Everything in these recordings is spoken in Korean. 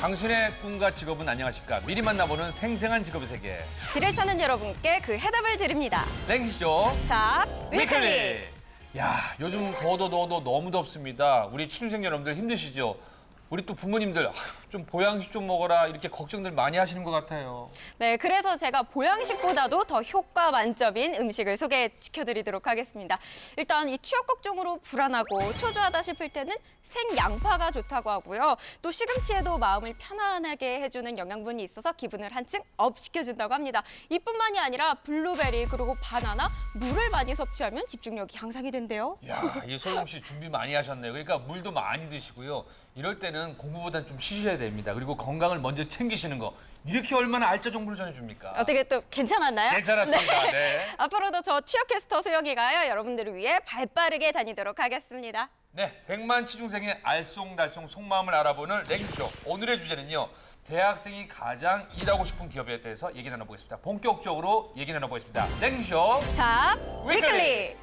당신의 꿈과 직업은 안녕하십니까? 미리 만나보는 생생한 직업의 세계. 길을 찾는 여러분께 그 해답을 드립니다. 랭키쇼 자, 위클리! 위클리. 야, 요즘 더워도 너무 덥습니다. 우리 취준생 여러분들 힘드시죠? 우리 또 부모님들 아휴, 좀 보양식 좀 먹어라 이렇게 걱정들 많이 하시는 것 같아요. 네, 그래서 제가 보양식보다도 더 효과 만점인 음식을 소개시켜드리도록 하겠습니다. 일단 이 취업 걱정으로 불안하고 초조하다 싶을 때는 생양파가 좋다고 하고요. 또 시금치에도 마음을 편안하게 해주는 영양분이 있어서 기분을 한층 업 시켜준다고 합니다. 이뿐만이 아니라 블루베리 그리고 바나나, 물을 많이 섭취하면 집중력이 향상이 된대요. 야, 이 소영 씨 준비 많이 하셨네요. 그러니까 물도 많이 드시고요. 이럴 때는 공부보다는 좀 쉬셔야 됩니다. 그리고 건강을 먼저 챙기시는 거. 이렇게 얼마나 알짜 정보를 전해줍니까? 어떻게 또 괜찮았나요? 괜찮았습니다. 네. 앞으로도 저 취업 캐스터 소영이가요. 여러분들을 위해 발빠르게 다니도록 하겠습니다. 네, 100만 취중생의 알쏭달쏭 속마음을 알아보는 랭쇼. 오늘의 주제는요. 대학생이 가장 일하고 싶은 기업에 대해서 얘기 나눠보겠습니다. 본격적으로 얘기 나눠보겠습니다. 랭쇼 자, 위클리! 위클리!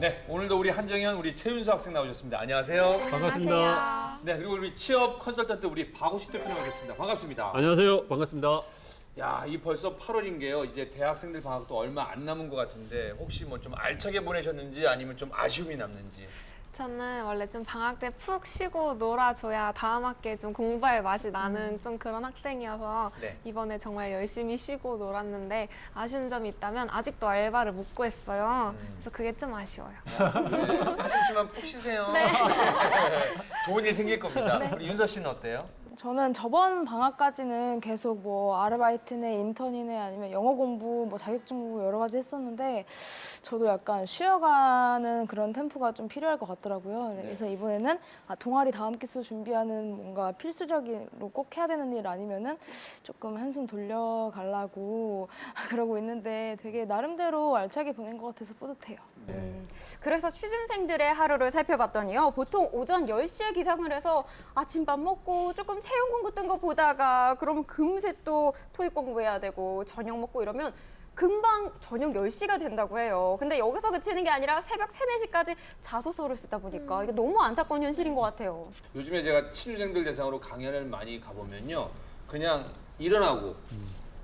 네, 오늘도 우리 한정현, 우리 최윤수 학생 나오셨습니다. 안녕하세요. 반갑습니다. 네, 그리고 우리 취업 컨설턴트 우리 박우식 대표 나오셨습니다. 반갑습니다. 안녕하세요. 반갑습니다. 야, 이 벌써 8월인 게요. 이제 대학생들 방학도 얼마 안 남은 것 같은데 혹시 뭐 좀 알차게 보내셨는지 아니면 좀 아쉬움이 남는지. 저는 원래 좀 방학 때 푹 쉬고 놀아줘야 다음 학기에 좀 공부할 맛이 나는 좀 그런 학생이어서 네. 이번에 정말 열심히 쉬고 놀았는데 아쉬운 점이 있다면 아직도 알바를 못 구했어요. 그래서 그게 좀 아쉬워요. 네, 아쉽지만 푹 쉬세요. 네. 좋은 일 생길 겁니다. 우리 윤서 씨는 어때요? 저는 저번 방학까지는 계속 뭐 아르바이트네, 인턴이네 아니면 영어 공부, 뭐 자격증 공부 여러 가지 했었는데 저도 약간 쉬어가는 그런 템포가 좀 필요할 것 같더라고요. 네, 그래서 이번에는 동아리 다음 기수 준비하는 뭔가 필수적으로 꼭 해야 되는 일 아니면은 조금 한숨 돌려가려고 그러고 있는데 되게 나름대로 알차게 보낸 것 같아서 뿌듯해요. 그래서 취준생들의 하루를 살펴봤더니요. 보통 오전 10시에 기상을 해서 아침밥 먹고 조금 체육 공부 뜬 거 보다가 그러면 금세 또 토익 공부해야 되고 저녁 먹고 이러면 금방 저녁 10시가 된다고 해요. 근데 여기서 그치는 게 아니라 새벽 3, 4시까지 자소서를 쓰다 보니까 이게 너무 안타까운 현실인 것 같아요. 요즘에 제가 취준생들 대상으로 강연을 많이 가보면요. 그냥 일어나고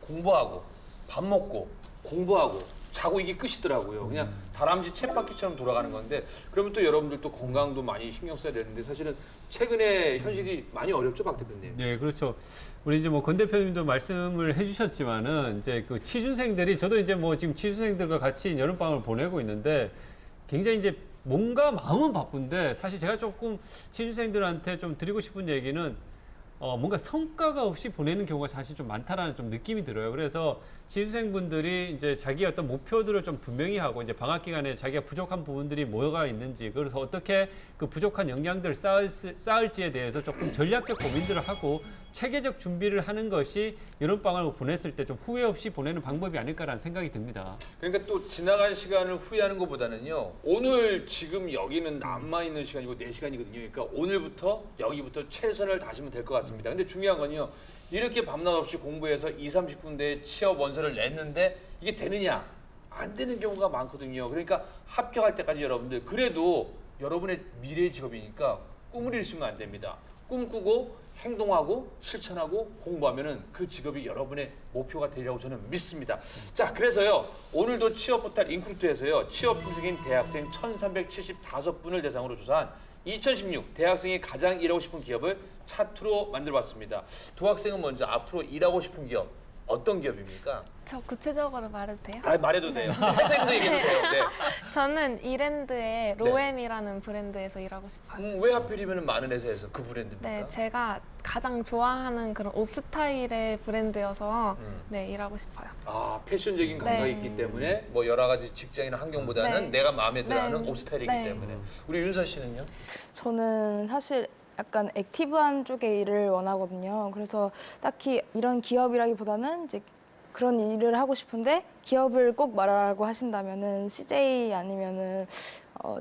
공부하고 밥 먹고 공부하고 자고 이게 끝이더라고요. 그냥 다람쥐 쳇바퀴처럼 돌아가는 건데 그러면 또 여러분들 또 건강도 많이 신경 써야 되는데 사실은 최근에 현실이 많이 어렵죠, 박 대표님? 네, 그렇죠. 우리 이제 뭐 권 대표님도 말씀을 해주셨지만은 이제 그 취준생들이 저도 이제 뭐 지금 취준생들과 같이 여름방학을 보내고 있는데 굉장히 이제 몸과 마음은 바쁜데 사실 제가 조금 취준생들한테 좀 드리고 싶은 얘기는 뭔가 성과가 없이 보내는 경우가 사실 좀 많다라는 좀 느낌이 들어요. 그래서 취준생분들이 이제 자기 어떤 목표들을 좀 분명히 하고 이제 방학 기간에 자기가 부족한 부분들이 뭐가 있는지 그래서 어떻게 그 부족한 역량들을 쌓을지에 대해서 조금 전략적 고민들을 하고 체계적 준비를 하는 것이 여름방학을 보냈을 때 좀 후회 없이 보내는 방법이 아닐까라는 생각이 듭니다. 그러니까 또 지나간 시간을 후회하는 것보다는요. 오늘 지금 여기는 남아있는 시간이고 4시간이거든요. 그러니까 오늘부터 여기부터 최선을 다하시면 될 것 같습니다. 근데 중요한 건요. 이렇게 밤낮 없이 공부해서 20-30군데 취업 원서를 냈는데 이게 되느냐? 안 되는 경우가 많거든요. 그러니까 합격할 때까지 여러분들 그래도 여러분의 미래 직업이니까 꿈을 잃으시면 안 됩니다. 꿈꾸고 행동하고 실천하고 공부하면은 그 직업이 여러분의 목표가 되리라고 저는 믿습니다. 자, 그래서요. 오늘도 취업 포털 인크루트에서요. 취업 분석인 대학생 1,375분을 대상으로 조사한 2016 대학생이 가장 일하고 싶은 기업을 차트로 만들어봤습니다. 두 학생은 먼저 앞으로 일하고 싶은 기업 어떤 기업입니까? 저 구체적으로 말해도 돼요? 아, 말해도 돼요. 회사님도 얘기해도 돼요. 네. 저는 이랜드의 로엠이라는 브랜드에서 일하고 싶어요. 왜 하필이면 많은 회사에서 그 브랜드입니까? 네, 제가 가장 좋아하는 그런 옷 스타일의 브랜드여서 네, 일하고 싶어요. 아, 패션적인 감각이 네. 있기 때문에 뭐 여러 가지 직장이나 환경보다는 네. 내가 마음에 들어하는 네. 옷 스타일이기 네. 때문에. 우리 윤서 씨는요? 저는 사실 약간 액티브한 쪽의 일을 원하거든요. 그래서 딱히 이런 기업이라기보다는 이제 그런 일을 하고 싶은데 기업을 꼭 말하라고 하신다면은 CJ 아니면은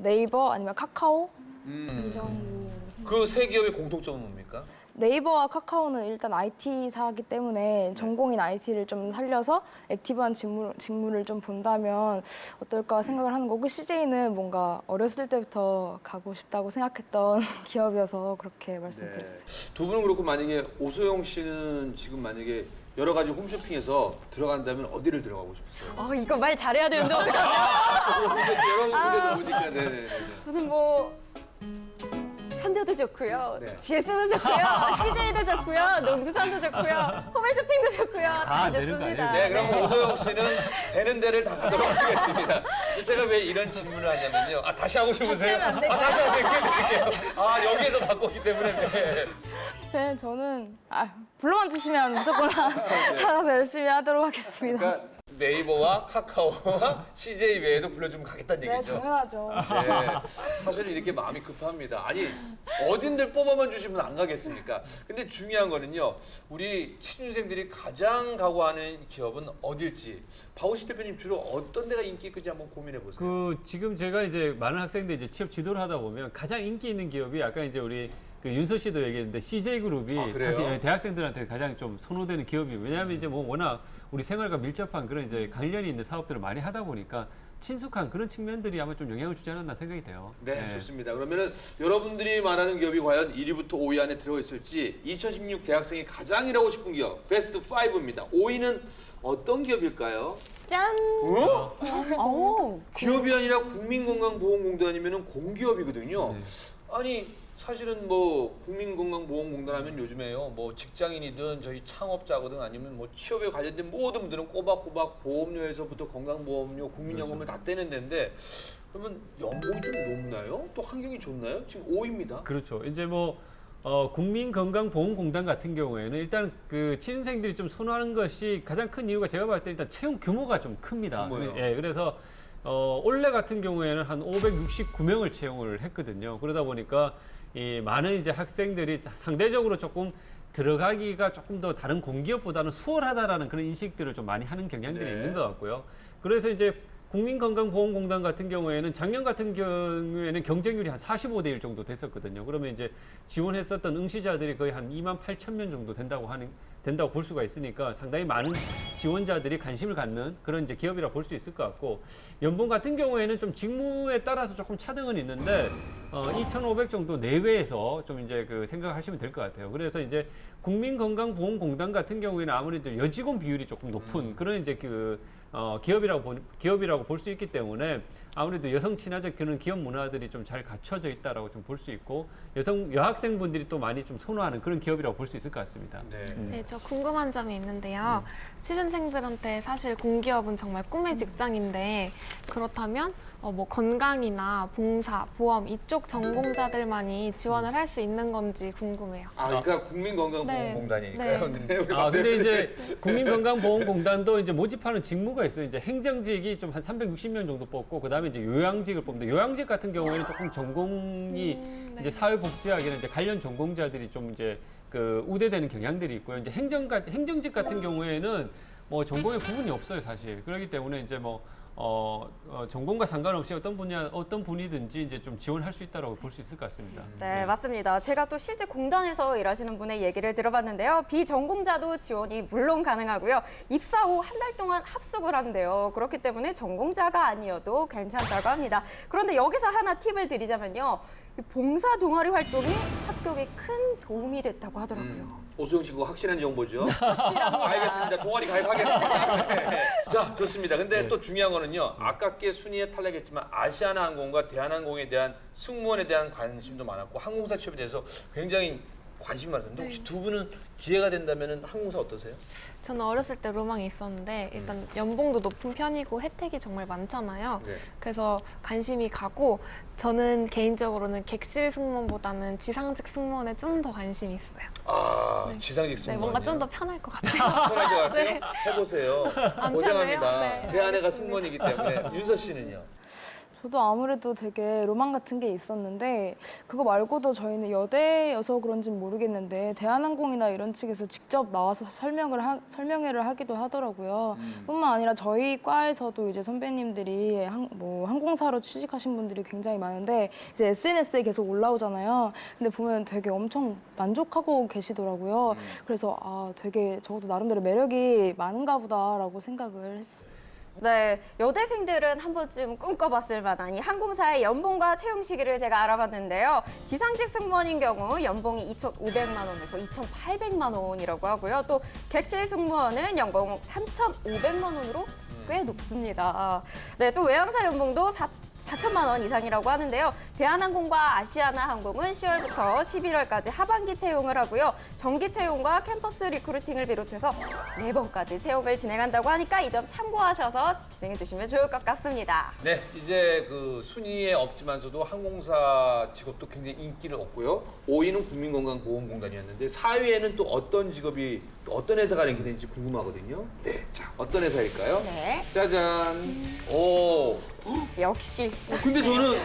네이버 아니면 카카오 이 정도. 그 세 기업의 공통점은 뭡니까? 네이버와 카카오는 일단 IT사이기 때문에 전공인 IT를 좀 살려서 액티브한 직무를 좀 본다면 어떨까 생각을 하는 거고 CJ는 뭔가 어렸을 때부터 가고 싶다고 생각했던 기업이어서 그렇게 말씀드렸어요. 두 분은 그렇고 만약에 오소영 씨는 지금 만약에 여러 가지 홈쇼핑에서 들어간다면 어디를 들어가고 싶으세요? 이거 말 잘해야 되는데 어떡하죠? 여러 군데서 보니까 네네. 저는 뭐 현대도 좋고요, 네. GS도 좋고요, CJ도 좋고요, 농수산도 좋고요, 홈쇼핑도 좋고요. 다 되는 거 좋습니다. 네, 그럼 오소영 씨는 되는 데를 다 가도록 하겠습니다. 제가 왜 이런 질문을 하냐면요. 다시 하고 싶으세요? 하면 안 될까요? 다시 하세요. 드릴게요. 여기에서 바꿨기 때문에. 네. 네, 저는 불러만 주시면 무조건 나가서 열심히 하도록 하겠습니다. 그러니까 네이버와 카카오와 CJ 외에도 불러주면 가겠다는 네, 얘기죠. 당연하죠. 네, 사실은 이렇게 마음이 급합니다. 아니 어딘들 뽑아만 주시면 안 가겠습니까? 근데 중요한 거는요, 우리 취준생들이 가장 각오하는 기업은 어딜지. 박우식 대표님 주로 어떤 데가 인기 있는지 한번 고민해 보세요. 지금 제가 이제 많은 학생들이 이제 취업 지도를 하다 보면 가장 인기 있는 기업이 아까 이제 우리 윤서 씨도 얘기했는데 CJ그룹이 그래요? 사실 대학생들한테 가장 좀 선호되는 기업이에요. 왜냐하면 이제 뭐 워낙 우리 생활과 밀접한 그런 이제 관련이 있는 사업들을 많이 하다 보니까 친숙한 그런 측면들이 아마 좀 영향을 주지 않았나 생각이 돼요. 네, 좋습니다. 그러면은 여러분들이 말하는 기업이 과연 1위부터 5위 안에 들어있을지 2016 대학생이 가장 일하고 싶은 기업 베스트 5입니다. 5위는 어떤 기업일까요? 짠! 기업이 아니라 국민건강보험공단이면 공기업이거든요. 네. 아니 사실은 뭐 국민건강보험공단 하면 요즘에요 뭐 직장인이든 저희 창업자거든 아니면 뭐 취업에 관련된 모든 분들은 꼬박꼬박 보험료에서부터 건강보험료, 국민연금을 다 떼는 데인데 그러면 연봉이 좀 높나요? 또 환경이 좋나요? 지금 5위입니다. 그렇죠. 이제 뭐 국민건강보험공단 같은 경우에는 일단 그 취준생들이 좀 선호하는 것이 가장 큰 이유가 제가 봤을 때 일단 채용 규모가 좀 큽니다. 규모요? 예, 그래서 올해 같은 경우에는 한 569명을 채용을 했거든요. 그러다 보니까 이 많은 이제 학생들이 상대적으로 조금 들어가기가 조금 더 다른 공기업보다는 수월하다라는 그런 인식들을 좀 많이 하는 경향들이 네. 있는 것 같고요. 그래서 이제 국민건강보험공단 같은 경우에는 작년 같은 경우에는 경쟁률이 한 45대 1 정도 됐었거든요. 그러면 이제 지원했었던 응시자들이 거의 한 28,000명 정도 된다고 볼 수가 있으니까 상당히 많은 지원자들이 관심을 갖는 그런 이제 기업이라 볼 수 있을 것 같고, 연봉 같은 경우에는 좀 직무에 따라서 조금 차등은 있는데 2,500 정도 내외에서 좀 이제 그 생각하시면 될 것 같아요. 그래서 이제 국민건강보험공단 같은 경우에는 아무래도 여직원 비율이 조금 높은 그런 이제 기업이라고 볼 수 있기 때문에 아무래도 여성 친화적 그런 기업 문화들이 좀 잘 갖춰져 있다라고 좀 볼 수 있고 여학생분들이 또 많이 좀 선호하는 그런 기업이라고 볼 수 있을 것 같습니다. 네. 네, 저 궁금한 점이 있는데요. 취준생들한테 사실 공기업은 정말 꿈의 직장인데 그렇다면 뭐 건강이나 봉사, 보험 이쪽 전공자들만이 지원을 할 수 있는 건지 궁금해요. 그러니까 국민건강보험공단이니까요. 네. 네. 근데 이제 국민건강보험공단도 이제 모집하는 직무가 있어요. 이제 행정직이 좀 한 360명 정도 뽑고 그다음에 이제 요양직을 뽑는데 요양직 같은 경우에는 조금 전공이 네. 이제 사회복지학이나 이제 관련 전공자들이 좀 이제 그 우대되는 경향들이 있고요. 이제 행정직 같은 경우에는 뭐 전공에 구분이 없어요, 사실. 그렇기 때문에 이제 뭐 전공과 상관없이 어떤 분이든지 이제 좀 지원할 수 있다고 볼 수 있을 것 같습니다. 네, 맞습니다. 제가 또 실제 공단에서 일하시는 분의 얘기를 들어봤는데요. 비전공자도 지원이 물론 가능하고요. 입사 후 한 달 동안 합숙을 한대요. 그렇기 때문에 전공자가 아니어도 괜찮다고 합니다. 그런데 여기서 하나 팁을 드리자면요. 이 봉사 동아리 활동이 학교에 큰 도움이 됐다고 하더라고요. 오소영 씨 그거 확실한 정보죠? 확실합니다. 알겠습니다. 동아리 가입하겠습니다. 네. 자, 좋습니다. 근데 또 중요한 거는요. 아깝게 순위에 탈락했지만 아시아나항공과 대한항공에 대한 승무원에 대한 관심도 많았고 항공사 취업에 대해서 굉장히 관심 많았는데 혹시 두 분은 기회가 된다면 항공사 어떠세요? 저는 어렸을 때 로망이 있었는데 일단 연봉도 높은 편이고 혜택이 정말 많잖아요. 네. 그래서 관심이 가고 저는 개인적으로는 객실 승무원보다는 지상직 승무원에 좀 더 관심이 있어요. 지상직 네, 승무원. 뭔가 좀 더 편할 것 같아요. 편할 것 같아요? 해보세요. 안 고생합니다. 편해요? 네, 제 아내가 알겠습니다. 승무원이기 때문에. 윤서 씨는요? 저도 아무래도 되게 로망 같은 게 있었는데 그거 말고도 저희는 여대여서 그런지는 모르겠는데 대한항공이나 이런 측에서 직접 나와서 설명회를 하기도 하더라고요. 뿐만 아니라 저희 과에서도 이제 선배님들이 항공사로 취직하신 분들이 굉장히 많은데 이제 SNS에 계속 올라오잖아요. 근데 보면 되게 엄청 만족하고 계시더라고요. 그래서 되게 저도 나름대로 매력이 많은가 보다라고 생각을 했었어요. 네, 여대생들은 한 번쯤 꿈꿔봤을 만한 이 항공사의 연봉과 채용 시기를 제가 알아봤는데요. 지상직 승무원인 경우 연봉이 2,500만 원에서 2,800만 원이라고 하고요. 또 객실 승무원은 연봉 3,500만 원으로 꽤 높습니다. 네, 또 외항사 연봉도 4천만 원 이상이라고 하는데요. 대한항공과 아시아나항공은 10월부터 11월까지 하반기 채용을 하고요. 정기 채용과 캠퍼스 리크루팅을 비롯해서 4번까지 채용을 진행한다고 하니까 이 점 참고하셔서 진행해 주시면 좋을 것 같습니다. 네, 이제 그 순위에 없지만서도 항공사 직업도 굉장히 인기를 얻고요. 5위는 국민건강보험공단이었는데 4위에는 또 어떤 직업이 또 어떤 회사가 랭크되는지 궁금하거든요. 네, 자 어떤 회사일까요? 네, 짜잔. 오. 역시. 근데 저는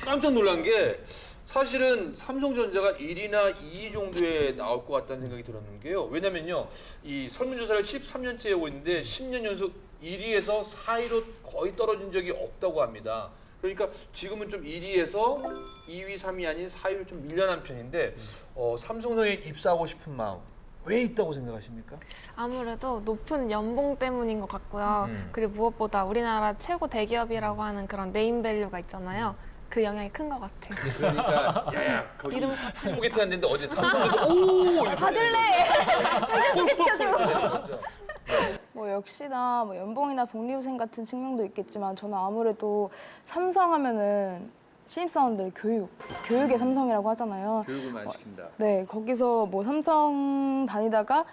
깜짝 놀란 게 사실은 삼성전자가 1위나 2위 정도에 나올 것 같다는 생각이 들었는 게요. 왜냐면요, 이 설문조사를 13년째 하고 있는데 10년 연속 1위에서 4위로 거의 떨어진 적이 없다고 합니다. 그러니까 지금은 좀 1위에서 2위, 3위 아닌 4위로 좀 밀려난 편인데 삼성전자에 입사하고 싶은 마음 왜 있다고 생각하십니까? 아무래도 높은 연봉 때문인 것 같고요. 그리고 무엇보다 우리나라 최고 대기업이라고 하는 그런 네임밸류가 있잖아요. 그 영향이 큰 것 같아요. 그러니까 야야 거기 이름 소개팅 했는데 어제 삼성전자 오 받을래! 당장 소개시켜줘! 뭐 역시나 뭐 연봉이나 복리후생 같은 측면도 있겠지만 저는 아무래도 삼성 하면은 신입사원들 교육의 삼성이라고 하잖아요. 교육을 많이 시킨다. 네, 거기서 뭐 삼성 다니다가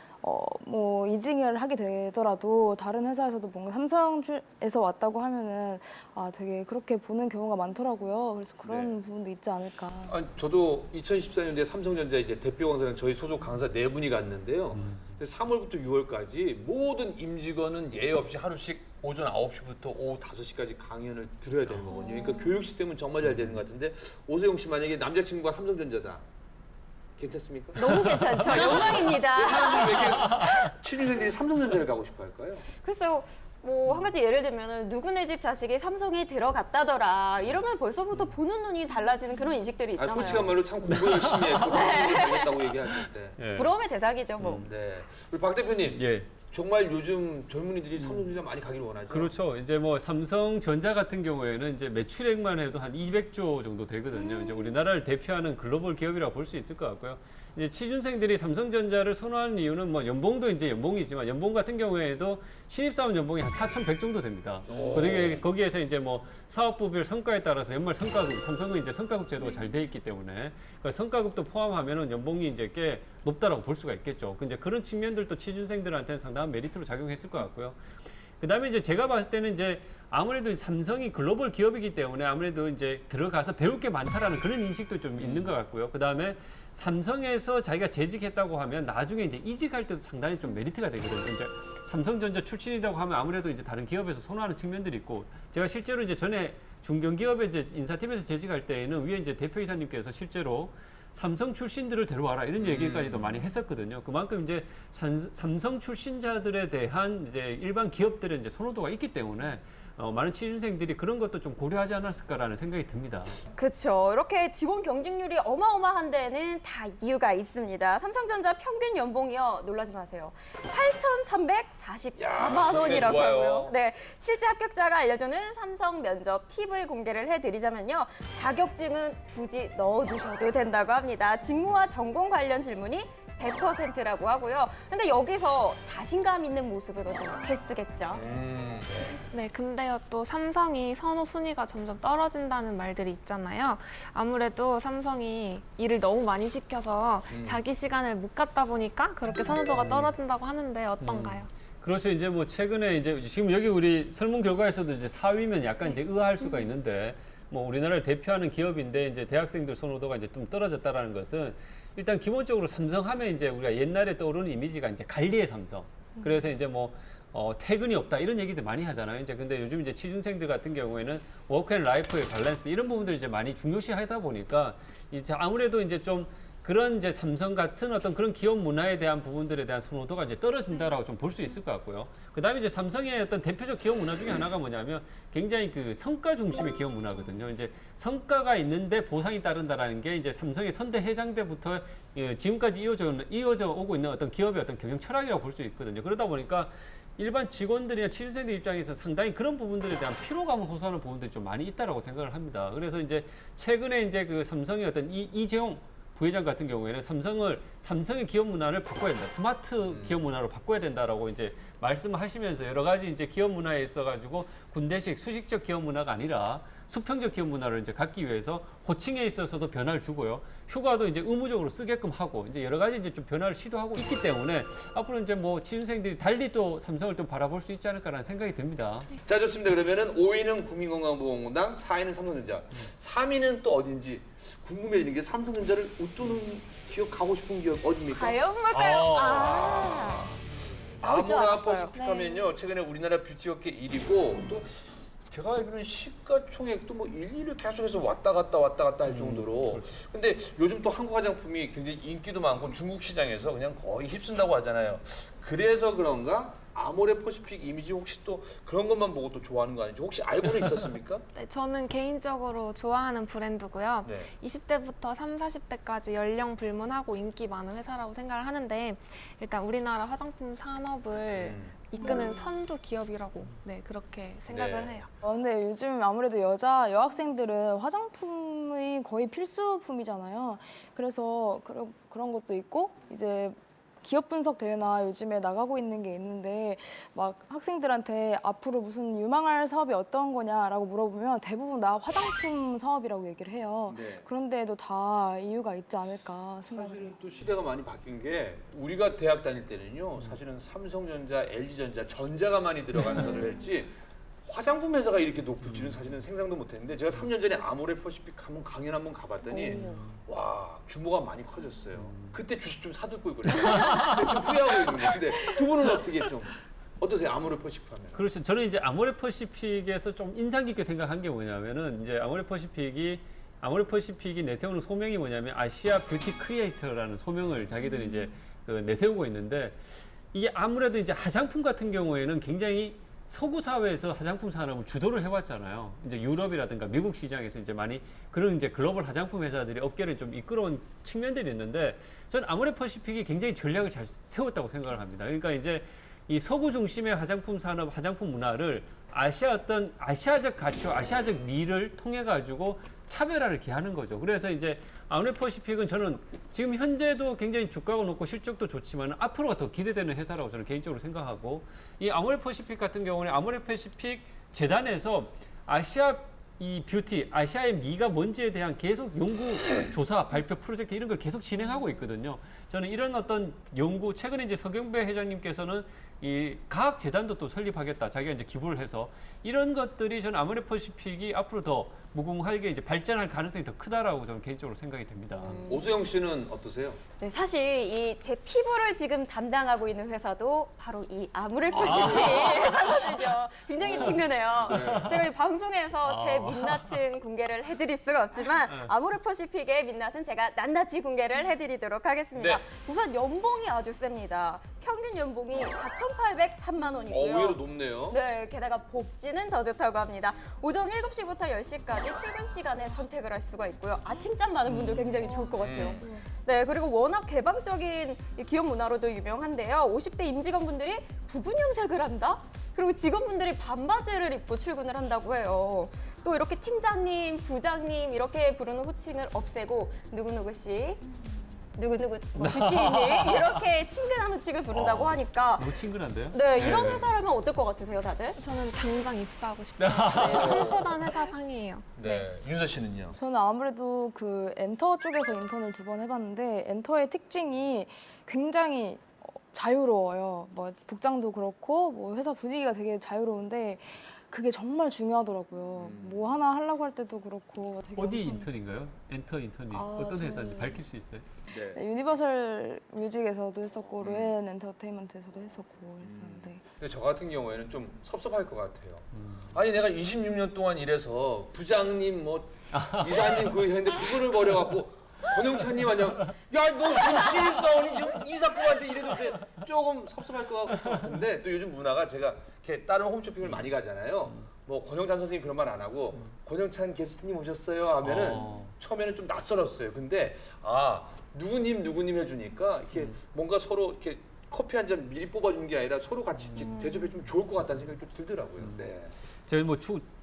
뭐 이직을 하게 되더라도 다른 회사에서도 뭔가 삼성에서 왔다고 하면은 되게 그렇게 보는 경우가 많더라고요. 그래서 그런 부분도 있지 않을까. 아니, 저도 2014년도에 삼성전자 이제 대표 강사는 저희 소속 강사 4분이 갔는데요. 3월부터 6월까지 모든 임직원은 예외 없이 하루씩 오전 9시부터 오후 5시까지 강연을 들어야 되는 거거든요. 그러니까 교육 시스템은 정말 잘 되는 것 같은데 오세영 씨 만약에 남자친구가 삼성전자다. 괜찮습니까? 너무 괜찮죠? 영광입니다. 사람들이 왜 이렇게 취준생들이 삼성전자를 가고 싶어 할까요? 글쎄요. 뭐 한 가지 예를 들면 누구네 집 자식이 삼성에 들어갔다더라 이러면 벌써부터 보는 눈이 달라지는 그런 인식들이 있잖아요. 솔직한 말로 참 공부 열심히 했고 삼성을 가겠다고 얘기할 때. 예. 부러움의 대상이죠, 뭐. 네. 우리 박 대표님. 예. 정말 요즘 젊은이들이 삼성전자 많이 가기를 원하죠. 그렇죠. 이제 뭐 삼성전자 같은 경우에는 이제 매출액만 해도 한 200조 정도 되거든요. 이제 우리나라를 대표하는 글로벌 기업이라고 볼 수 있을 것 같고요. 이제 취준생들이 삼성전자를 선호하는 이유는 뭐 연봉도 이제 연봉이지만 연봉 같은 경우에도 신입사원 연봉이 한 4,100 정도 됩니다. 거기에서 이제 뭐 사업부별 성과에 따라서 연말 성과급, 삼성은 이제 성과급 제도가 잘 돼 있기 때문에 그러니까 성과급도 포함하면은 연봉이 이제 꽤 높다라고 볼 수가 있겠죠. 근데 그런 측면들도 취준생들한테는 상당한 메리트로 작용했을 것 같고요. 그다음에 이제 제가 봤을 때는 이제 아무래도 삼성이 글로벌 기업이기 때문에 아무래도 이제 들어가서 배울 게 많다라는 그런 인식도 좀 있는 것 같고요. 그다음에 삼성에서 자기가 재직했다고 하면 나중에 이제 이직할 때도 상당히 좀 메리트가 되거든요. 이제 삼성전자 출신이라고 하면 아무래도 이제 다른 기업에서 선호하는 측면들이 있고 제가 실제로 이제 전에 중견기업의 이제 인사팀에서 재직할 때에는 위에 이제 대표이사님께서 실제로 삼성 출신들을 데려와라 이런 얘기까지도 많이 했었거든요. 그만큼 이제 삼성 출신자들에 대한 이제 일반 기업들의 이제 선호도가 있기 때문에 많은 취준생들이 그런 것도 좀 고려하지 않았을까라는 생각이 듭니다. 그렇죠. 이렇게 지원 경쟁률이 어마어마한 데는 다 이유가 있습니다. 삼성전자 평균 연봉이요. 놀라지 마세요. 8,344만 원이라고 좋아요. 하고요. 네, 실제 합격자가 알려주는 삼성 면접 팁을 공개를 해드리자면요. 자격증은 굳이 넣어두셔도 된다고 합니다. 직무와 전공 관련 질문이 100%라고 하고요. 근데 여기서 자신감 있는 모습을 어떻게 쓰겠죠? 네, 근데요 또 삼성이 선호 순위가 점점 떨어진다는 말들이 있잖아요. 아무래도 삼성이 일을 너무 많이 시켜서 자기 시간을 못 갖다 보니까 그렇게 선호도가 떨어진다고 하는데 어떤가요? 그렇죠. 이제 뭐 최근에 이제 지금 여기 우리 설문 결과에서도 이제 4위면 약간 이제 의아할 수가 있는데 뭐 우리나라를 대표하는 기업인데 이제 대학생들 선호도가 이제 좀 떨어졌다라는 것은 일단 기본적으로 삼성 하면 이제 우리가 옛날에 떠오르는 이미지가 이제 관리의 삼성. 그래서 이제 뭐 퇴근이 없다 이런 얘기들 많이 하잖아요. 이제 근데 요즘 이제 취준생들 같은 경우에는 워크 앤 라이프의 밸런스 이런 부분들을 이제 많이 중요시하다 보니까 이제 아무래도 이제 좀 그런 이제 삼성 같은 어떤 그런 기업 문화에 대한 부분들에 대한 선호도가 이제 떨어진다라고 좀 볼 수 있을 것 같고요. 그다음에 이제 삼성의 어떤 대표적 기업 문화 중에 하나가 뭐냐면 굉장히 그 성과 중심의 기업 문화거든요. 이제 성과가 있는데 보상이 따른다라는 게 이제 삼성의 선대 해장대부터 지금까지 이어져 오고 있는 어떤 기업의 어떤 경영 철학이라고 볼 수 있거든요. 그러다 보니까 일반 직원들이나 취준생들 입장에서 상당히 그런 부분들에 대한 피로감을 호소하는 부분들이 좀 많이 있다라고 생각을 합니다. 그래서 이제 최근에 이제 그 삼성의 어떤 이재용 부회장 같은 경우에는 삼성의 기업 문화를 바꿔야 된다. 스마트 기업 문화로 바꿔야 된다라고 이제 말씀을 하시면서 여러 가지 이제 기업 문화에 있어가지고 군대식 수식적 기업 문화가 아니라 수평적 기업 문화를 이제 갖기 위해서 호칭에 있어서도 변화를 주고요. 휴가도 이제 의무적으로 쓰게끔 하고 이제 여러 가지 이제 좀 변화를 시도하고 있기 때문에 앞으로 이제 뭐 취준생들이 달리 또 삼성을 좀 바라볼 수 있지 않을까라는 생각이 듭니다. 자, 좋습니다. 그러면은 5위는 국민건강보험공단, 4위는 삼성전자, 3위는 또 어딘지 궁금해지는 게 삼성전자를 웃도는 기업 가고 싶은 기업 어디입니까? 과연 뭘까요? 나올 줄 아모라 알았어요. 퍼시픽하면요. 최근에 우리나라 뷰티업계 1위고 또 제가 알기로는 시가총액도 뭐 1, 2를 계속해서 왔다 갔다 할 정도로. 근데 요즘 또 한국 화장품이 굉장히 인기도 많고 중국 시장에서 그냥 거의 휩쓴다고 하잖아요. 그래서 그런가? 아모레 퍼시픽 이미지 혹시 또 그런 것만 보고 또 좋아하는 거 아닌지 혹시 알고는 있었습니까? 네, 저는 개인적으로 좋아하는 브랜드고요. 네. 20대부터 30, 40대까지 연령 불문하고 인기 많은 회사라고 생각을 하는데 일단 우리나라 화장품 산업을 이끄는 선두 기업이라고 그렇게 생각을 네. 해요. 근데 요즘 아무래도 여학생들은 화장품이 거의 필수품이잖아요. 그래서 그런 것도 있고 이제 기업 분석 대회나 요즘에 나가고 있는 게 있는데 막 학생들한테 앞으로 무슨 유망할 사업이 어떤 거냐라고 물어보면 대부분 나 화장품 사업이라고 얘기를 해요. 네. 그런데도 다 이유가 있지 않을까 생각해요. 사실 또 시대가 많이 바뀐 게 우리가 대학 다닐 때는요. 사실은 삼성전자, LG전자, 전자가 많이 들어간 회사를 했지 화장품 회사가 이렇게 높을지는 사실은 생각도 못했는데 제가 3년 전에 아모레 퍼시픽 한번 강연 한번 가봤더니 와 규모가 많이 커졌어요. 그때 주식 좀 사둘 걸 그래요. 지금 후회하고 있는 건데 두 분은 어떻게 좀 어떠세요? 아모레 퍼시픽 하면? 그렇죠. 저는 이제 아모레 퍼시픽에서 좀 인상 깊게 생각한 게 뭐냐면은 이제 아모레 퍼시픽이 내세우는 소명이 뭐냐면 아시아 뷰티 크리에이터라는 소명을 자기들이 이제 내세우고 있는데 이게 아무래도 이제 화장품 같은 경우에는 굉장히 서구 사회에서 화장품 산업을 주도를 해왔잖아요. 이제 유럽이라든가 미국 시장에서 이제 많이 그런 이제 글로벌 화장품 회사들이 업계를 좀 이끌어온 측면들이 있는데 저는 아모레 퍼시픽이 굉장히 전략을 잘 세웠다고 생각을 합니다. 그러니까 이제 이 서구 중심의 화장품 산업, 화장품 문화를 아시아적 가치와 아시아적 미를 통해 가지고 차별화를 기하는 거죠. 그래서 이제 아모레 퍼시픽은 저는 지금 현재도 굉장히 주가가 높고 실적도 좋지만 앞으로가 더 기대되는 회사라고 저는 개인적으로 생각하고 이 아모레 퍼시픽 같은 경우는 아모레 퍼시픽 재단에서 아시아 이 뷰티, 아시아의 미가 뭔지에 대한 계속 연구, 조사, 발표 프로젝트 이런 걸 계속 진행하고 있거든요. 저는 이런 어떤 연구, 최근에 이제 서경배 회장님께서는 이 과학재단도 또 설립하겠다. 자기가 이제 기부를 해서 이런 것들이 저는 아모레 퍼시픽이 앞으로 더 무궁하게 이제 발전할 가능성이 더 크다라고 저는 개인적으로 생각이 됩니다. 오수영 씨는 어떠세요? 네, 사실 이 제 피부를 지금 담당하고 있는 회사도 바로 이 아모레 퍼시픽 회사거든요. 굉장히 친근해요. 제가 이 방송에서 제 민낯은 공개를 해드릴 수가 없지만 아모레 퍼시픽의 민낯은 제가 낱낱이 공개를 해드리도록 하겠습니다. 네. 우선 연봉이 아주 셉니다. 평균 연봉이 4,803만 원이고요. 의외로 높네요. 네, 게다가 복지는 더 좋다고 합니다. 오전 7시부터 10시까지 출근 시간에 선택을 할 수가 있고요. 아침잠 많은 분들 굉장히 좋을 것 같아요. 네, 그리고 워낙 개방적인 이 기업 문화로도 유명한데요. 50대 임직원분들이 부분 염색을 한다? 그리고 직원분들이 반바지를 입고 출근을 한다고 해요. 또 이렇게 팀장님, 부장님 이렇게 부르는 호칭을 없애고 누구누구 씨, 누구누구 뭐 주치의님 이렇게 친근한 호칭을 부른다고 하니까 너무 친근한데요? 네, 이런 회사라면 어떨 것 같으세요, 다들? 저는 당장 입사하고 싶어요. 선포단 회사 상이에요. 네. 윤서 씨는요? 저는 아무래도 그 엔터 쪽에서 인턴을 2번 해봤는데 엔터의 특징이 굉장히 자유로워요. 뭐 복장도 그렇고 뭐 회사 분위기가 되게 자유로운데 그게 정말 중요하더라고요. 뭐 하나 하려고 할 때도 그렇고 되게 어디 엄청- 인턴인가요? 엔터 인턴이 아, 어떤 회사인지 저는- 밝힐 수 있어요? 네. 네, 유니버설 뮤직에서도 했었고 로엔 엔터테인먼트에서도 했었고 했었는데 근데 저 같은 경우에는 좀 섭섭할 것 같아요. 아니 내가 26년 동안 일해서 부장님 뭐 이사님 그 했는데 그거를 버려갖고 권영찬님 아니야? 야너 지금 신입사원이 지금 이사님한테 이래도 돼. 조금 섭섭할 것 같은데 또 요즘 문화가 제가 이렇게 다른 홈쇼핑을 많이 가잖아요. 뭐 권영찬 선생님 그런 말 안 하고 권영찬 게스트님 오셨어요 하면은 처음에는 좀 낯설었어요. 근데 누구님 해주니까 이렇게 뭔가 서로 이렇게 커피 한 잔 미리 뽑아주는 게 아니라 서로 같이 이렇게 대접해 주면 좋을 것 같다는 생각이 좀 들더라고요. 네. 저희 뭐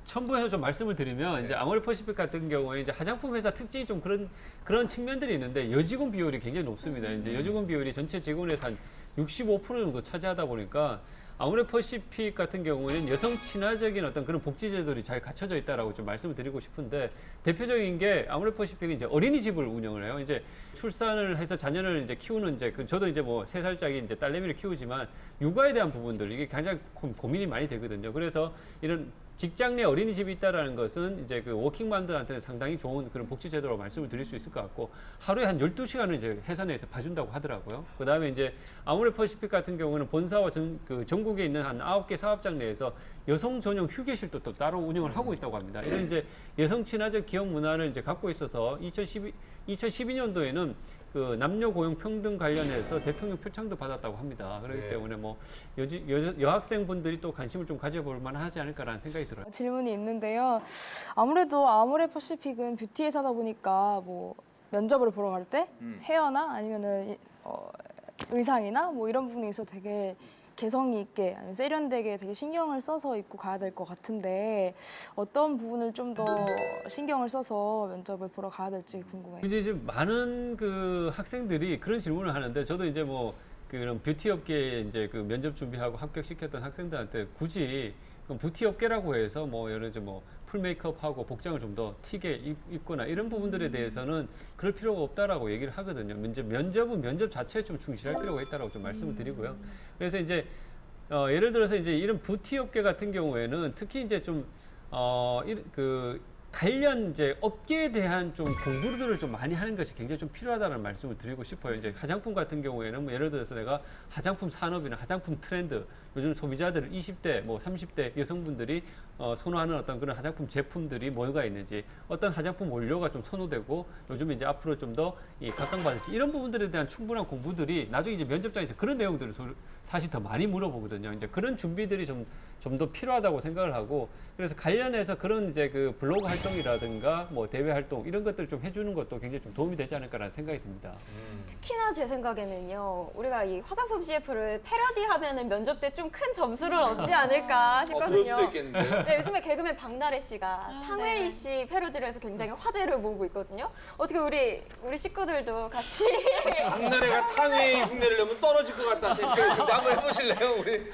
첨부해서 좀 말씀을 드리면 이제 아모레퍼시픽 같은 경우에 이제 화장품 회사 특징이 좀 그런 측면들이 있는데 여직원 비율이 굉장히 높습니다. 이제 여직원 비율이 전체 직원에서 한 65% 정도 차지하다 보니까 아모레퍼시픽 같은 경우에는 여성 친화적인 어떤 그런 복지 제도들이 잘 갖춰져 있다라고 좀 말씀을 드리고 싶은데 대표적인 게 아모레퍼시픽이 이제 어린이집을 운영을 해요. 이제 출산을 해서 자녀를 이제 키우는 저도 이제 뭐 3살짜리 이제 딸내미를 키우지만 육아에 대한 부분들 이게 가장 고민이 많이 되거든요. 그래서 이런 직장 내 어린이집이 있다라는 것은 이제 그 워킹맘들한테는 상당히 좋은 그런 복지 제도라고 말씀을 드릴 수 있을 것 같고 하루에 한 12시간을 이제 회사 내에서 봐준다고 하더라고요. 그다음에 이제 아모레퍼시픽 같은 경우는 본사와 전국에 있는 한 9개 사업장 내에서 여성 전용 휴게실도 또 따로 운영을 하고 있다고 합니다. 이런 이제 여성 친화적 기업 문화를 이제 갖고 있어서 2012년도에는 그 남녀 고용 평등 관련해서 대통령 표창도 받았다고 합니다. 그렇기 네. 때문에 뭐 여학생분들이 또 관심을 좀 가져볼 만하지 않을까라는 생각이 들어요. 질문이 있는데요. 아무래도 아모레퍼시픽은 뷰티 회사다 보니까 뭐 면접을 보러 갈 때 헤어나 아니면은 의상이나 뭐 이런 부분에 있어서 되게 개성이 있게 아니면 세련되게 되게 신경을 써서 입고 가야 될 것 같은데 어떤 부분을 좀 더 신경을 써서 면접을 보러 가야 될지 궁금해요. 근데 이제 많은 그 학생들이 그런 질문을 하는데 저도 이제 뭐 그런 뷰티 업계에 이제 그 면접 준비하고 합격시켰던 학생들한테 굳이 그럼 뷰티 업계라고 해서 뭐 예를 들어 뭐 풀 메이크업하고 복장을 좀 더 튀게 입거나 이런 부분들에 대해서는 그럴 필요가 없다라고 얘기를 하거든요. 면접은 면접 자체에 좀 충실할 필요가 있다라고 좀 말씀을 드리고요. 그래서 이제 예를 들어서 이제 이런 뷰티 업계 같은 경우에는 특히 이제 좀 관련 이제 업계에 대한 좀 공부들을 좀 많이 하는 것이 굉장히 좀 필요하다는 말씀을 드리고 싶어요. 이제 화장품 같은 경우에는 뭐 예를 들어서 내가 화장품 산업이나 화장품 트렌드, 요즘 소비자들 20대, 뭐 30대 여성분들이 선호하는 어떤 그런 화장품 제품들이 뭐가 있는지, 어떤 화장품 원료가 좀 선호되고 요즘 이제 앞으로 좀 더 각광받을지 이런 부분들에 대한 충분한 공부들이 나중에 이제 면접장에서 그런 내용들을 사실 더 많이 물어보거든요. 이제 그런 준비들이 좀 더 필요하다고 생각을 하고 그래서 관련해서 그런 이제 그 블로그 활동이라든가 뭐 대외 활동 이런 것들 좀 해주는 것도 굉장히 좀 도움이 되지 않을까라는 생각이 듭니다. 특히나 제 생각에는요. 우리가 이 화장품 CF를 패러디하면은 면접 때 좀 큰 점수를 얻지 않을까 그럴 싶거든요. 수도 있겠는데. 네, 요즘에 개그맨 박나래 씨가 탕웨이 씨 패러디를 해서 굉장히 화제를 모으고 있거든요. 어떻게 우리 식구들도 같이 박나래가 탕웨이 흉내를 내면 떨어질 것 같다. 근데 한번 해보실래요? 우리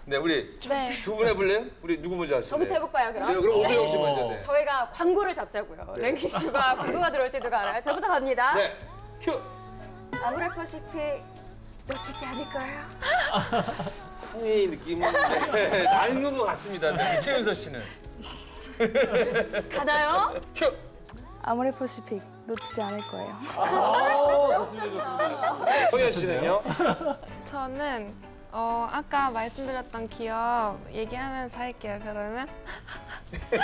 네. 두 분 해볼래요? 우리 누구 먼저 하실래요? 저부터 해볼까요, 그럼? 네, 그럼 오소영 씨 먼저. 네. 저희가 광고를 잡자고요. 랭킹쇼가 광고가 들어올지 누가 알아요? 저부터 갑니다. 네. 큐. 아모레퍼시픽 놓치지 않을 거예요. 탕웨이 느낌은 네, 낡은 것 같습니다. 네, 최윤서 씨는. 가나요? 큐. 아모레퍼시픽 놓치지 않을 거예요. 성현 씨는요? 저는 아까 말씀드렸던 기업 얘기하면서 할게요. 그러면 네.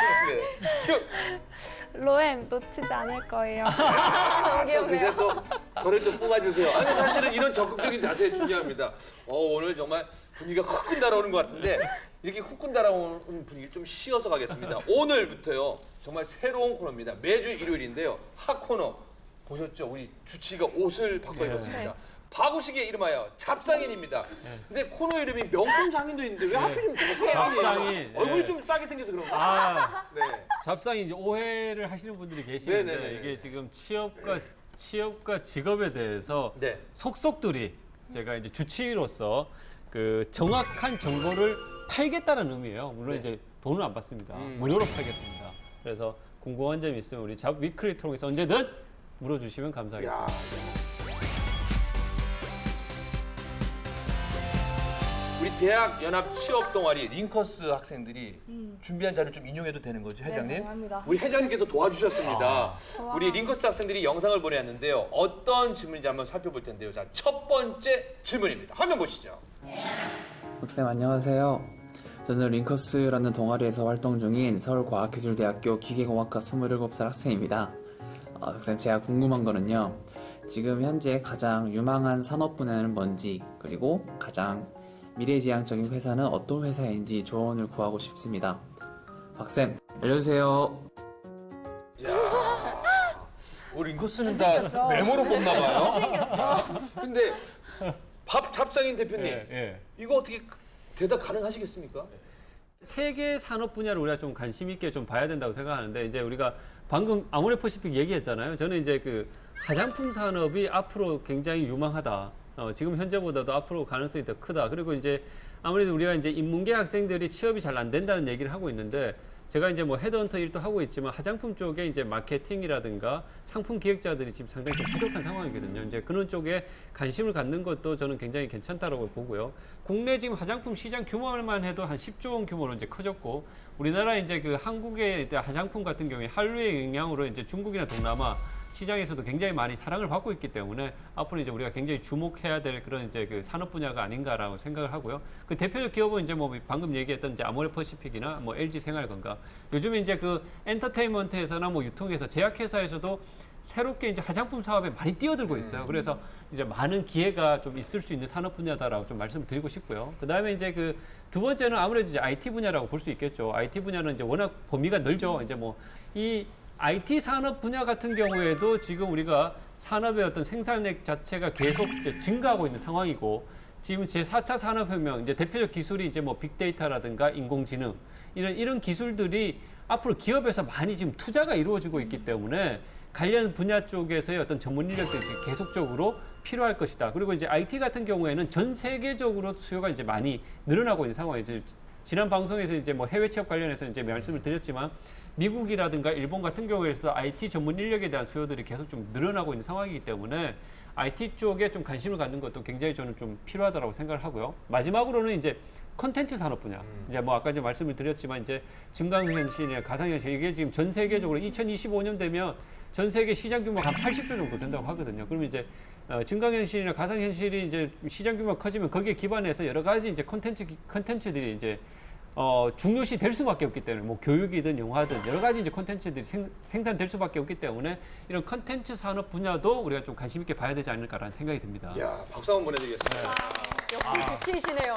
큐. 로엠 놓치지 않을 거예요. 너무 그새 귀엽네요. 또 저를 좀 뽑아주세요. 아니 사실은 이런 적극적인 자세 중요합니다. 오늘 정말 분위기가 훅 달아오는 것 같은데 이렇게 훅 달아오는 분위기를 좀 쉬어서 가겠습니다. 오늘부터요 정말 새로운 코너입니다. 매주 일요일인데요. 핫 코너 보셨죠? 우리 주치가 옷을 바꿔 입었습니다. 바구식의 이름하여 잡상인입니다. 근데 코너 이름이 명품 장인도 있는데 왜 하필이면 잡상인. 얼굴이 네. 좀 싸게 생겨서 그런가? 아, 네. 잡상이 이제 오해를 하시는 분들이 계시는데 네네네. 이게 지금 취업과 직업에 대해서 네. 속속들이 제가 이제 주치의로서 그 정확한 정보를 팔겠다는 의미예요. 물론 네. 이제 돈은 안 받습니다. 무료로 팔겠습니다. 그래서 궁금한 점이 있으면 우리 잡 위클리 통해서 언제든 물어주시면 감사하겠습니다. 우리 대학 연합 취업 동아리 링커스 학생들이 준비한 자료 좀 인용해도 되는 거죠, 회장님? 네, 가능합니다. 우리 회장님께서 도와주셨습니다. 우리 링커스 학생들이 영상을 보내왔는데요. 어떤 질문인지 한번 살펴볼 텐데요. 자, 첫 번째 질문입니다. 화면 보시죠. 박쌤 안녕하세요. 저는 링커스라는 동아리에서 활동 중인 서울과학기술대학교 기계공학과 27살 학생입니다. 박쌤 제가 궁금한 거는요. 지금 현재 가장 유망한 산업 분야는 뭔지, 그리고 가장 미래지향적인 회사는 어떤 회사인지 조언을 구하고 싶습니다. 박쌤 알려주세요. 우리 링커스는 다 메모로 뽑나 봐요. 근데 밥 잡상인 대표님, 예. 이거 어떻게 대답 가능하시겠습니까? 세계 산업 분야를 우리가 좀 관심 있게 좀 봐야 된다고 생각하는데 이제 우리가 방금 아모레퍼시픽 얘기했잖아요. 저는 이제 그 화장품 산업이 앞으로 굉장히 유망하다. 지금 현재보다도 앞으로 가능성이 더 크다. 그리고 이제 아무래도 우리가 이제 인문계 학생들이 취업이 잘 안 된다는 얘기를 하고 있는데 제가 이제 뭐 헤드헌터 일도 하고 있지만 화장품 쪽에 이제 마케팅이라든가 상품 기획자들이 지금 상당히 좀 부족한 상황이거든요. 이제 그런 쪽에 관심을 갖는 것도 저는 굉장히 괜찮다라고 보고요. 국내 지금 화장품 시장 규모만 해도 한 10조 원 규모로 이제 커졌고 우리나라 이제 그 한국의 화장품 같은 경우에 한류의 영향으로 이제 중국이나 동남아 시장에서도 굉장히 많이 사랑을 받고 있기 때문에 앞으로 이제 우리가 굉장히 주목해야 될 그런 이제 그 산업 분야가 아닌가라고 생각을 하고요. 그 대표적 기업은 이제 뭐 방금 얘기했던 이제 아모레퍼시픽이나 뭐 LG 생활건강. 요즘에 이제 그 엔터테인먼트에서나 뭐 유통에서 제약회사에서도 새롭게 이제 화장품 사업에 많이 뛰어들고 있어요. 그래서 이제 많은 기회가 좀 있을 수 있는 산업 분야다라고 좀 말씀을 드리고 싶고요. 그 다음에 이제 그 두 번째는 아무래도 이제 IT 분야라고 볼 수 있겠죠. IT 분야는 이제 워낙 범위가 넓죠. 이제 뭐 이 IT 산업 분야 같은 경우에도 지금 우리가 산업의 어떤 생산액 자체가 계속 이제 증가하고 있는 상황이고 지금 제4차 산업혁명 이제 대표적 기술이 이제 뭐 빅데이터라든가 인공지능 이런 기술들이 앞으로 기업에서 많이 지금 투자가 이루어지고 있기 때문에 관련 분야 쪽에서의 어떤 전문 인력들이 계속적으로 필요할 것이다. 그리고 이제 IT 같은 경우에는 전 세계적으로 수요가 이제 많이 늘어나고 있는 상황이죠. 지난 방송에서 이제 뭐 해외 취업 관련해서 이제 말씀을 드렸지만 미국이라든가 일본 같은 경우에서 IT 전문 인력에 대한 수요들이 계속 좀 늘어나고 있는 상황이기 때문에 IT 쪽에 좀 관심을 갖는 것도 굉장히 저는 좀 필요하다고 생각을 하고요. 마지막으로는 이제 콘텐츠 산업 분야. 이제 뭐 아까 이제 말씀을 드렸지만 이제 증강현실이나 가상현실 이게 지금 전 세계적으로 2025년 되면 전 세계 시장 규모가 한 80조 정도 된다고 하거든요. 그러면 이제 증강현실이나 가상현실이 이제 시장 규모가 커지면 거기에 기반해서 여러 가지 이제 콘텐츠들이 이제 중요시 될 수밖에 없기 때문에 뭐 교육이든 영화든 여러 가지 이제 콘텐츠들이 생산될 수밖에 없기 때문에 이런 콘텐츠 산업 분야도 우리가 좀 관심 있게 봐야 되지 않을까라는 생각이 듭니다. 야, 박수 한번 보내드리겠습니다. 역시 주치이시네요.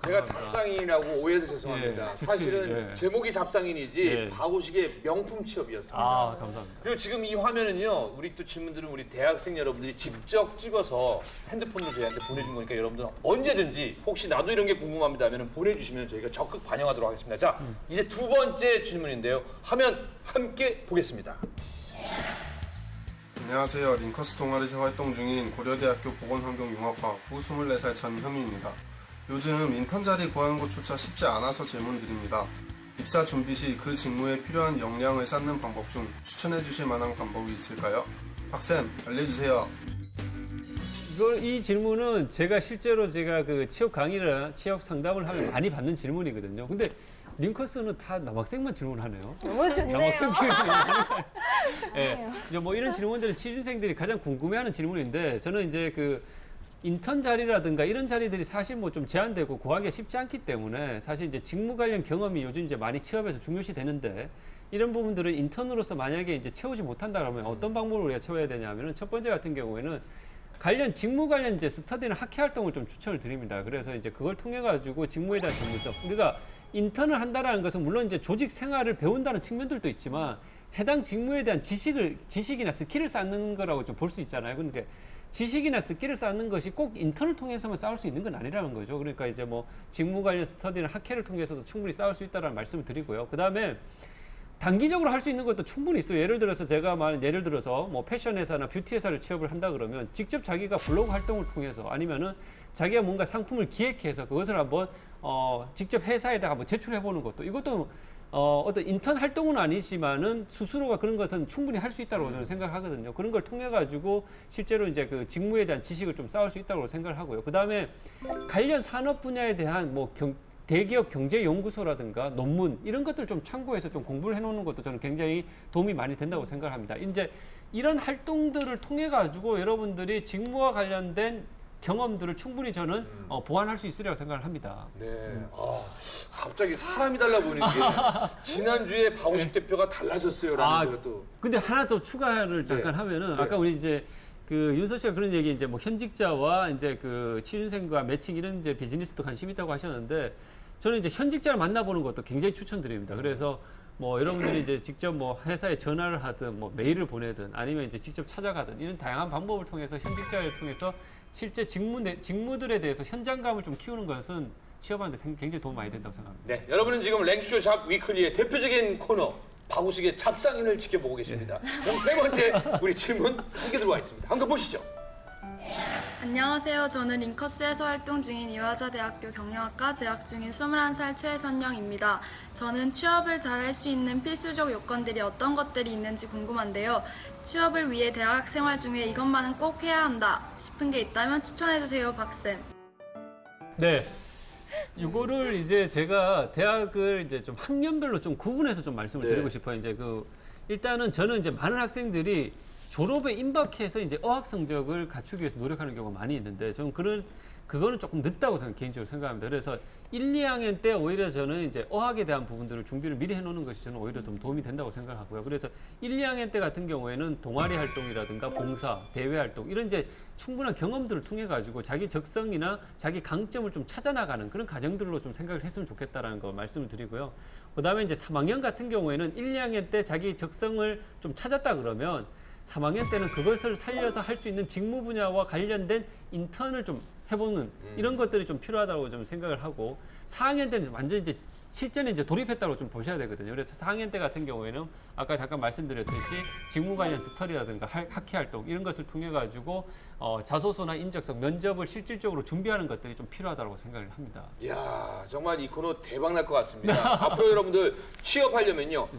제가 잡상인이라고 오해해서 죄송합니다. 예, 사실은 예. 제목이 잡상인이지 예. 바구식의 명품 취업이었습니다. 아, 감사합니다. 그리고 지금 이 화면은요, 우리 또 질문들은 우리 대학생 여러분들이 직접 찍어서 핸드폰으로 저희한테 보내준 거니까 여러분들 언제든지 혹시 나도 이런 게 궁금합니다 하면 보내주시면 저희가 적극 반영하도록 하겠습니다. 자, 이제 두 번째 질문인데요. 화면 함께 보겠습니다. 안녕하세요. 링커스 동아리에서 활동 중인 고려대학교 보건환경융합과학부 24살 전현우입니다. 요즘 인턴 자리 구하는 것조차 쉽지 않아서 질문 드립니다. 입사 준비 시 그 직무에 필요한 역량을 쌓는 방법 중 추천해 주실 만한 방법이 있을까요? 박쌤, 알려주세요. 이 질문은 제가 실제로 그 취업 강의나 취업 상담을 하면 많이 받는 질문이거든요. 근데 링커스는 다 남학생만 질문하네요. 너무 좋네요. 남학생들이 예. 이제 뭐 이런 질문들은 취준생들이 가장 궁금해하는 질문인데 저는 이제 그 인턴 자리라든가 이런 자리들이 사실 뭐 좀 제한되고 구하기가 쉽지 않기 때문에 사실 이제 직무 관련 경험이 요즘 이제 많이 취업에서 중요시 되는데 이런 부분들을 인턴으로서 만약에 이제 채우지 못한다 그러면 어떤 방법으로 우리가 채워야 되냐면은 첫 번째 같은 경우에는 관련 직무 관련 이제 스터디나 학회 활동을 좀 추천을 드립니다. 그래서 이제 그걸 통해 가지고 직무에 대한 전문성 우리가 인턴을 한다라는 것은 물론 이제 조직 생활을 배운다는 측면들도 있지만 해당 직무에 대한 지식이나 스킬을 쌓는 거라고 좀 볼 수 있잖아요. 그런데 지식이나 스킬을 쌓는 것이 꼭 인턴을 통해서만 쌓을 수 있는 건 아니라는 거죠. 그러니까 이제 뭐 직무 관련 스터디나 학회를 통해서도 충분히 쌓을 수 있다는 말씀을 드리고요. 그 다음에 단기적으로 할 수 있는 것도 충분히 있어요. 예를 들어서 예를 들어서 뭐 패션 회사나 뷰티 회사를 취업을 한다 그러면 직접 자기가 블로그 활동을 통해서 아니면은 자기가 뭔가 상품을 기획해서 그것을 한번 직접 회사에다가 한번 제출해 보는 것도 이것도 어떤 인턴 활동은 아니지만은 스스로가 그런 것은 충분히 할 수 있다고 저는 생각하거든요. 그런 걸 통해 가지고 실제로 이제 그 직무에 대한 지식을 좀 쌓을 수 있다고 생각을 하고요. 그다음에 관련 산업 분야에 대한 뭐 대기업 경제연구소라든가 논문 이런 것들 좀 참고해서 좀 공부를 해놓는 것도 저는 굉장히 도움이 많이 된다고 생각을 합니다. 이제 이런 활동들을 통해 가지고 여러분들이 직무와 관련된 경험들을 충분히 저는 보완할 수 있으리라고 생각을 합니다. 네. 갑자기 사람이 달라 보이는 게 지난주에 박우식 대표가 달라졌어요라는 제가 또. 근데 하나 더 추가를 잠깐 하면은 아까 우리 이제 그 윤서 씨가 그런 얘기 이제 뭐 현직자와 이제 그 취준생과 매칭 이런 이제 비즈니스도 관심 있다고 하셨는데 저는 이제 현직자를 만나보는 것도 굉장히 추천드립니다. 그래서 뭐 여러분들이 이제 직접 뭐 회사에 전화를 하든 뭐 메일을 보내든 아니면 이제 직접 찾아가든 이런 다양한 방법을 통해서 현직자를 통해서 실제 직무들에 대해서 현장감을 좀 키우는 것은 취업하는 데 굉장히 도움 많이 된다고 생각합니다. 네, 여러분은 지금 랭쇼 잡 위클리의 대표적인 코너 박우식의 잡상인을 지켜보고 계십니다. 그럼 세 번째 우리 질문 함께 들어와 있습니다. 한번 보시죠. 안녕하세요. 저는 링커스에서 활동 중인 이화여자대학교 경영학과 재학 중인 21살 최선영입니다. 저는 취업을 잘할 수 있는 필수적 요건들이 어떤 것들이 있는지 궁금한데요. 취업을 위해 대학 생활 중에 이것만은 꼭 해야 한다 싶은 게 있다면 추천해주세요, 박쌤. 네. 이거를 이제 제가 대학을 이제 좀 학년별로 좀 구분해서 좀 말씀을 드리고 싶어요. 이제 일단은 저는 이제 많은 학생들이 졸업에 임박해서 이제 어학 성적을 갖추기 위해서 노력하는 경우가 많이 있는데 저는 그거는 조금 늦다고 개인적으로 생각합니다. 그래서 1, 2학년 때 오히려 저는 이제 어학에 대한 부분들을 준비를 미리 해놓는 것이 저는 오히려 좀 도움이 된다고 생각하고요. 그래서 1, 2학년 때 같은 경우에는 동아리 활동이라든가 봉사, 대외 활동 이런 이제 충분한 경험들을 통해 가지고 자기 적성이나 자기 강점을 좀 찾아나가는 그런 과정들로 좀 생각을 했으면 좋겠다라는 거 말씀을 드리고요. 그다음에 이제 3학년 같은 경우에는 1, 2학년 때 자기 적성을 좀 찾았다 그러면 3학년 때는 그것을 살려서 할 수 있는 직무 분야와 관련된 인턴을 좀 해보는 이런 것들이 좀 필요하다고 좀 생각을 하고 4학년 때는 완전 이제 실전에 이제 돌입했다고 좀 보셔야 되거든요. 그래서 4학년 때 같은 경우에는 아까 잠깐 말씀드렸듯이 직무 관련 스터디라든가 학회 활동 이런 것을 통해 가지고 자소서나 인적성, 면접을 실질적으로 준비하는 것들이 좀 필요하다고 생각을 합니다. 이야, 정말 이 코너 대박 날 것 같습니다. 앞으로 여러분들 취업하려면요.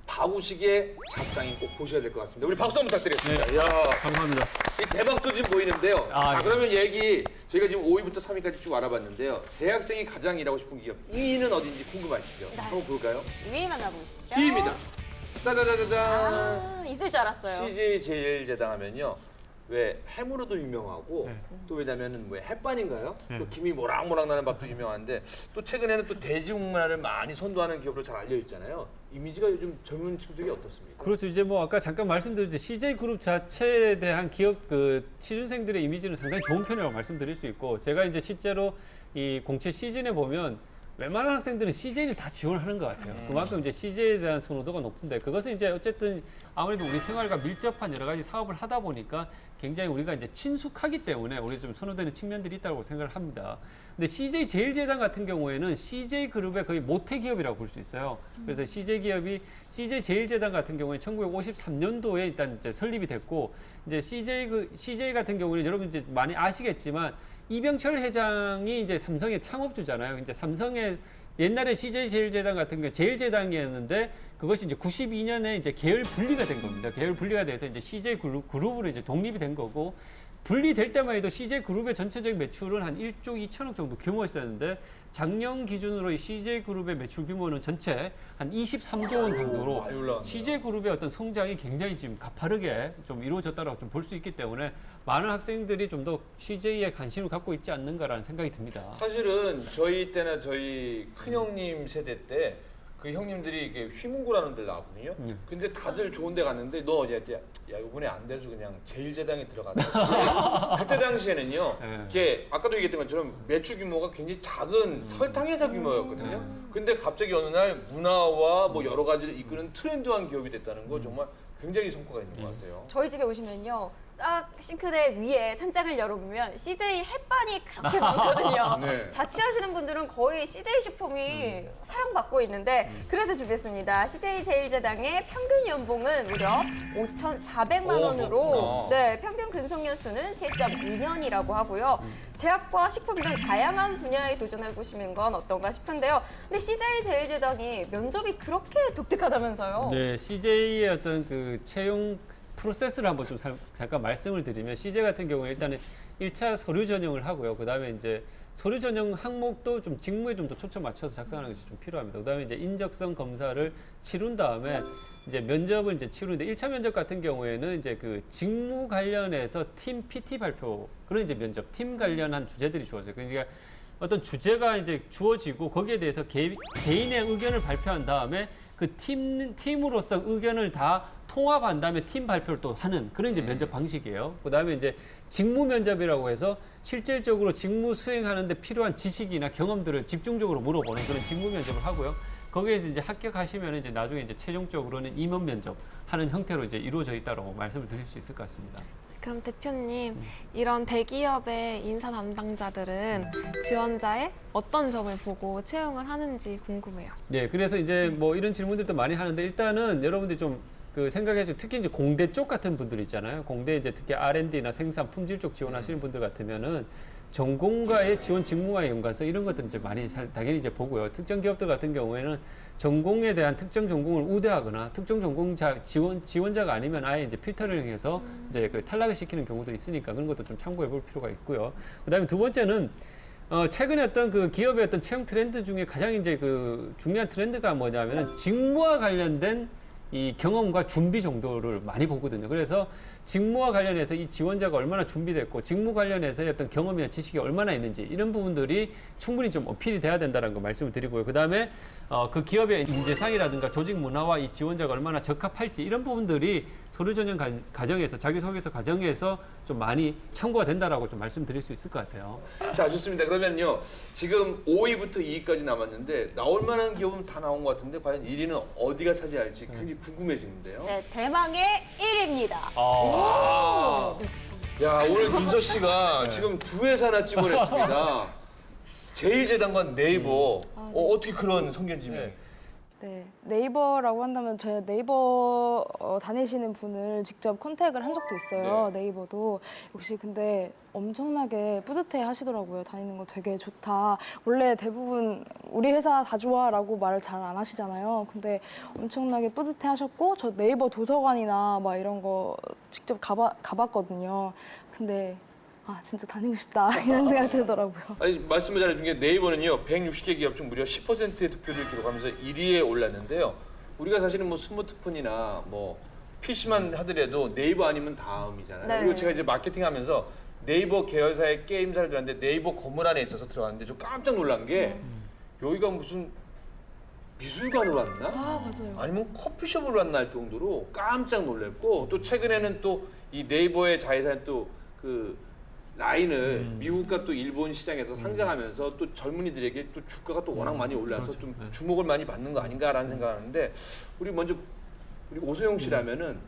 박우식의 잡상인 꼭 보셔야 될 것 같습니다. 우리 박수 한번 부탁드리겠습니다. 네. 이야, 감사합니다. 이 대박도 지금 보이는데요. 자, 네. 그러면 저희가 지금 5위부터 3위까지 쭉 알아봤는데요. 대학생이 가장 일하고 싶은 기업 2위는 어딘지 궁금하시죠? 한번 볼까요? 2위 만나보시죠. 2위입니다. 짜자자자잔. 있을 줄 알았어요. CJ 제일제당 하면요. 왜 해무로도 유명하고 네. 또 왜냐면은 뭐 햇반인가요? 네. 또 김이 모락모락 나는 밥도 유명한데 또 최근에는 또 돼지 문화를 많이 선도하는 기업으로 잘 알려 있잖아요. 이미지가 요즘 젊은 친구들이 어떻습니까? 그렇죠. 이제 뭐 아까 잠깐 말씀드렸듯이 CJ 그룹 자체에 대한 기업 취준생들의 이미지는 상당히 좋은 편이라고 말씀드릴 수 있고 제가 이제 실제로 이 공채 시즌에 보면 웬만한 학생들은 CJ를 다 지원하는 것 같아요. 그만큼 이제 CJ에 대한 선호도가 높은데 그것은 이제 어쨌든 아무래도 우리 생활과 밀접한 여러 가지 사업을 하다 보니까 굉장히 우리가 이제 친숙하기 때문에 우리 좀 선호되는 측면들이 있다고 생각을 합니다. 근데 CJ 제일제당 같은 경우에는 CJ 그룹의 거의 모태 기업이라고 볼 수 있어요. 그래서 CJ CJ 제일제당 같은 경우에 1953년도에 일단 이제 설립이 됐고 이제 CJ 같은 경우는 여러분 이제 많이 아시겠지만 이병철 회장이 이제 삼성의 창업주잖아요. 이제 삼성의 옛날에 CJ 제일제당 같은 경우 제일제당이었는데 그것이 이제 92년에 이제 계열 분리가 된 겁니다. 계열 분리가 돼서 이제 CJ 그룹으로 이제 독립이 된 거고 분리될 때만 해도 CJ 그룹의 전체적인 매출은 한 1조 2천억 정도 규모였었는데 작년 기준으로 이 CJ 그룹의 매출 규모는 전체 한 23조 원 정도로 많이 올라왔네요. CJ 그룹의 어떤 성장이 굉장히 지금 가파르게 좀 이루어졌다라고 좀 볼 수 있기 때문에 많은 학생들이 좀 더 CJ에 관심을 갖고 있지 않는가라는 생각이 듭니다. 사실은 저희 때나 저희 큰형님 세대 때 그 형님들이 이게 휘문고라는 데 나왔거든요. 근데 다들 좋은 데 갔는데 너 어디야? 야, 이번에 안 돼서 그냥 제일제당에 들어갔다. 그때 당시에는요. 네. 이게 아까도 얘기했던 것처럼 매출 규모가 굉장히 작은 설탕 회사 규모였거든요. 근데 갑자기 어느 날 문화와 뭐 여러 가지를 이끄는 트렌드한 기업이 됐다는 거 정말 굉장히 성과가 있는 것 같아요. 저희 집에 오시면요. 딱 싱크대 위에 찬장을 열어보면 CJ 햇반이 그렇게 많거든요. 네. 자취하시는 분들은 거의 CJ 식품이 사랑받고 있는데 그래서 준비했습니다. CJ 제일제당의 평균 연봉은 무려 5,400만 원으로 그렇구나. 네, 평균 근속 연수는 7.2년이라고 하고요. 제약과 식품 등 다양한 분야에 도전해 보시는 건 어떤가 싶은데요. 근데 CJ 제일제당이 면접이 그렇게 독특하다면서요? 네, CJ의 어떤 그 채용 프로세스를 한번 좀 잠깐 말씀을 드리면 CJ 같은 경우에 일단은 1차 서류 전형을 하고요. 그다음에 이제 서류 전형 항목도 좀 직무에 좀 더 초점 맞춰서 작성하는 것이 좀 필요합니다. 그다음에 이제 인적성 검사를 치룬 다음에 이제 면접을 이제 치루는데 1차 면접 같은 경우에는 이제 그 직무 관련해서 팀 PT 발표 그런 이제 면접 팀 관련한 주제들이 주어져요. 그러니까 어떤 주제가 이제 주어지고 거기에 대해서 개인의 의견을 발표한 다음에 그 팀으로서 의견을 다 통합한 다음에 팀 발표를 또 하는 그런 이제 면접 방식이에요. 그다음에 이제 직무 면접이라고 해서 실질적으로 직무 수행하는데 필요한 지식이나 경험들을 집중적으로 물어보는 그런 직무 면접을 하고요. 거기에 이제 합격하시면 이제 나중에 이제 최종적으로는 임원 면접 하는 형태로 이제 이루어져 있다고 말씀을 드릴 수 있을 것 같습니다. 그럼 대표님, 이런 대기업의 인사 담당자들은 지원자의 어떤 점을 보고 채용을 하는지 궁금해요. 네, 그래서 이제 뭐 이런 질문들도 많이 하는데 일단은 여러분들이 좀 그 생각해서 특히 이제 공대 쪽 같은 분들 있잖아요. 공대 이제 특히 R&D나 생산, 품질 쪽 지원하시는 분들 같으면은 전공과의 지원 직무와의 연관성 이런 것들은 이제 많이 당연히 이제 보고요. 특정 기업들 같은 경우에는 전공에 대한 특정 전공을 우대하거나 특정 전공자 지원자가 아니면 아예 이제 필터를 해서 이제 그 탈락을 시키는 경우도 있으니까 그런 것도 좀 참고해 볼 필요가 있고요. 그다음에 두 번째는 최근에 어떤 그 기업의 어떤 채용 트렌드 중에 가장 이제 그 중요한 트렌드가 뭐냐면은 직무와 관련된 이 경험과 준비 정도를 많이 보거든요. 그래서 직무와 관련해서 이 지원자가 얼마나 준비됐고 직무 관련해서의 어떤 경험이나 지식이 얼마나 있는지 이런 부분들이 충분히 좀 어필이 돼야 된다는 거 말씀을 드리고요. 그다음에 그 기업의 인재상이라든가 조직 문화와 이 지원자가 얼마나 적합할지 이런 부분들이 서류 전형 과정에서 자기소개서 과정에서 좀 많이 참고가 된다라고 좀 말씀드릴 수 있을 것 같아요. 자, 좋습니다. 그러면요. 지금 5위부터 2위까지 남았는데 나올 만한 기업은 다 나온 것 같은데 과연 1위는 어디가 차지할지 굉장히 궁금해지는데요. 네, 대망의 1위입니다. 야, 오늘 윤서 씨가 지금 두 회사나 찍어냈습니다. 제일제당과 네이버. 어떻게 그런 성견지명이? 네, 네이버라고 한다면 제 네이버 다니시는 분을 직접 컨택을 한 적도 있어요. 네이버도. 역시 근데 엄청나게 뿌듯해 하시더라고요. 다니는 거 되게 좋다. 원래 대부분 우리 회사 다 좋아라고 말을 잘 안 하시잖아요. 근데 엄청나게 뿌듯해 하셨고 저 네이버 도서관이나 막 이런 거 직접 가봤거든요. 근데 진짜 다니고 싶다 이런 생각 들더라고요. 아니, 말씀을 잘해준 게 네이버는요 160개 기업 중 무려 10%의 득표를 기록하면서 1위에 올랐는데요. 우리가 사실은 뭐 스마트폰이나 뭐 PC만 하더라도 네이버 아니면 다음이잖아요. 네. 그리고 제가 이제 마케팅하면서 네이버 계열사의 게임사를 들었는데 네이버 건물 안에 있어서 들어갔는데 좀 깜짝 놀란 게 여기가 무슨 미술관으로 왔나? 맞아요. 아니면 커피숍으로 왔나 할 정도로 깜짝 놀랐고 또 최근에는 또 이 네이버의 자회사는 또 그 라인을 미국과 또 일본 시장에서 상장하면서 또 젊은이들에게 또 주가가 또 워낙 많이 올라서 좀 주목을 많이 받는 거 아닌가라는 생각하는데 우리 먼저 우리 오소영 씨라면은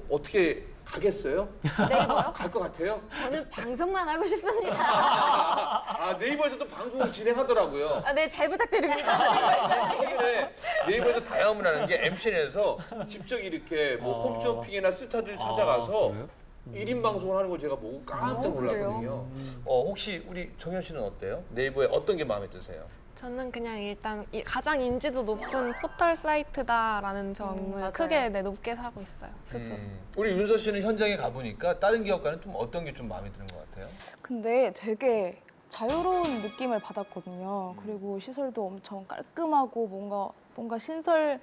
어떻게 가겠어요? 네이버요? 갈 것 같아요? 저는 방송만 하고 싶습니다. 네이버에서 또 방송을 진행하더라고요. 네, 잘 부탁드립니다. 최근에 네이버에서 다양한 분 하는 게 MCN에서 직접 이렇게 뭐 홈쇼핑이나 스타들 찾아가서 그래요? 1인 방송을 하는 걸 제가 보고 깜짝 놀랐거든요. 혹시 우리 정현 씨는 어때요? 네이버에 어떤 게 마음에 드세요? 저는 그냥 일단 가장 인지도 높은 포털 사이트다라는 점을 맞아요. 크게 높게 사고 있어요, 스스로. 우리 윤서 씨는 현장에 가보니까 다른 기업과는 좀 어떤 게 좀 마음에 드는 것 같아요? 근데 되게 자유로운 느낌을 받았거든요. 그리고 시설도 엄청 깔끔하고 뭔가 신설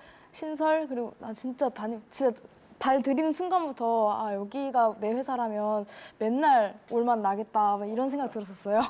그리고 나 진짜 발 들이는 순간부터 여기가 내 회사라면 맨날 올만 나겠다 이런 생각 들었었어요.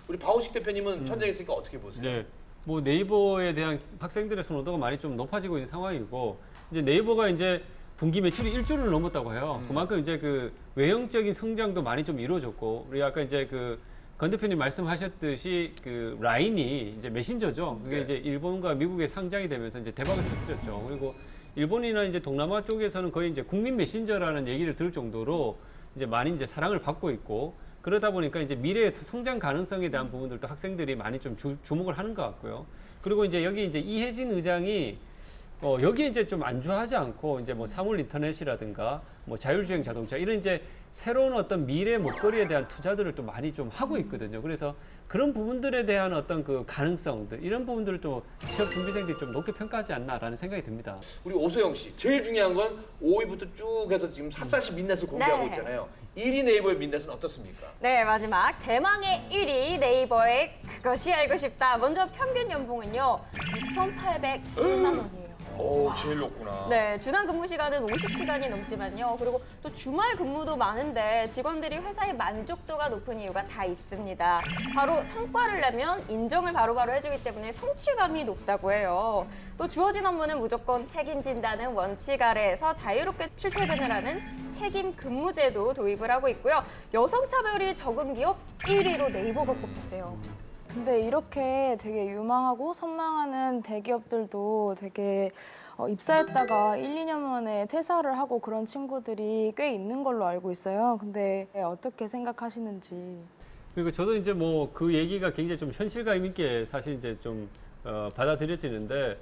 우리 박우식 대표님은 현장에 있으니까 어떻게 보세요? 네. 뭐 네이버에 대한 학생들의 선호도가 많이 좀 높아지고 있는 상황이고 이제 네이버가 이제 분기 매출이 1조를 넘었다고 해요. 그만큼 이제 그 외형적인 성장도 많이 좀 이루어졌고 우리 아까 이제 그 건 대표님 말씀하셨듯이 그 라인이 이제 메신저죠. 그게 이제 일본과 미국에 상장이 되면서 이제 대박을 터뜨렸죠. 그리고 일본이나 이제 동남아 쪽에서는 거의 이제 국민 메신저라는 얘기를 들을 정도로 이제 많이 이제 사랑을 받고 있고 그러다 보니까 이제 미래의 성장 가능성에 대한 부분들도 학생들이 많이 좀 주목을 하는 것 같고요. 그리고 이제 여기 이제 이혜진 의장이 여기에 이제 좀 안주하지 않고 이제 뭐 사물 인터넷이라든가 뭐 자율주행 자동차 이런 이제 새로운 어떤 미래 먹거리에 대한 투자들을 또 많이 좀 하고 있거든요. 그래서 그런 부분들에 대한 어떤 그 가능성들 이런 부분들을 또 취업 준비생들이 좀 높게 평가하지 않나라는 생각이 듭니다. 우리 오소영 씨, 제일 중요한 건 5위부터 쭉 해서 지금 샅샅이 민낯을 공개하고 네. 있잖아요. 1위 네이버의 민낯은 어떻습니까? 네, 마지막 대망의 1위 네이버의 그것이 알고 싶다. 먼저 평균 연봉은요 6,801만 원이에요. 오, 제일 높구나. 네, 주당 근무 시간은 50시간이 넘지만요. 그리고 또 주말 근무도 많은데 직원들이 회사의 만족도가 높은 이유가 다 있습니다. 바로 성과를 내면 인정을 바로바로 해주기 때문에 성취감이 높다고 해요. 또 주어진 업무는 무조건 책임진다는 원칙 아래에서 자유롭게 출퇴근을 하는 책임 근무제도 도입을 하고 있고요. 여성 차별이 적은 기업 1위로 네이버가 꼽혔대요. 근데 이렇게 되게 유망하고 선망하는 대기업들도 되게 입사했다가 1, 2년 만에 퇴사를 하고 그런 친구들이 꽤 있는 걸로 알고 있어요. 근데 어떻게 생각하시는지. 그리고 저도 이제 뭐 그 얘기가 굉장히 좀 현실감 있게 사실 이제 좀 받아들여지는데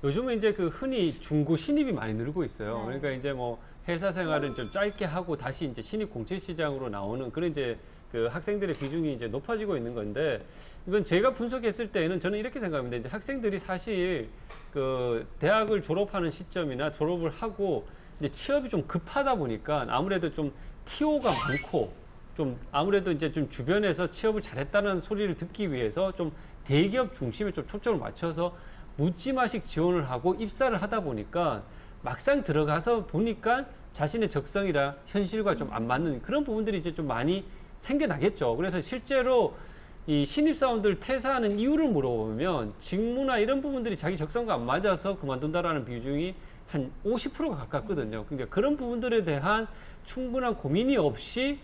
요즘은 이제 그 흔히 중고 신입이 많이 늘고 있어요. 그러니까 이제 뭐 회사 생활은 좀 짧게 하고 다시 이제 신입 공채 시장으로 나오는 그런 이제 그 학생들의 비중이 이제 높아지고 있는 건데 이건 제가 분석했을 때는 저는 이렇게 생각합니다. 이제 학생들이 사실 그 대학을 졸업하는 시점이나 졸업을 하고 이제 취업이 좀 급하다 보니까 아무래도 좀 TO가 많고 좀 아무래도 이제 좀 주변에서 취업을 잘했다는 소리를 듣기 위해서 좀 대기업 중심에 좀 초점을 맞춰서 묻지마식 지원을 하고 입사를 하다 보니까 막상 들어가서 보니까 자신의 적성이라 현실과 좀 안 맞는 그런 부분들이 이제 좀 많이 생겨나겠죠. 그래서 실제로 이 신입사원들 퇴사하는 이유를 물어보면 직무나 이런 부분들이 자기 적성과 안 맞아서 그만둔다라는 비중이 한 50%가 가깝거든요. 그러니까 그런 부분들에 대한 충분한 고민이 없이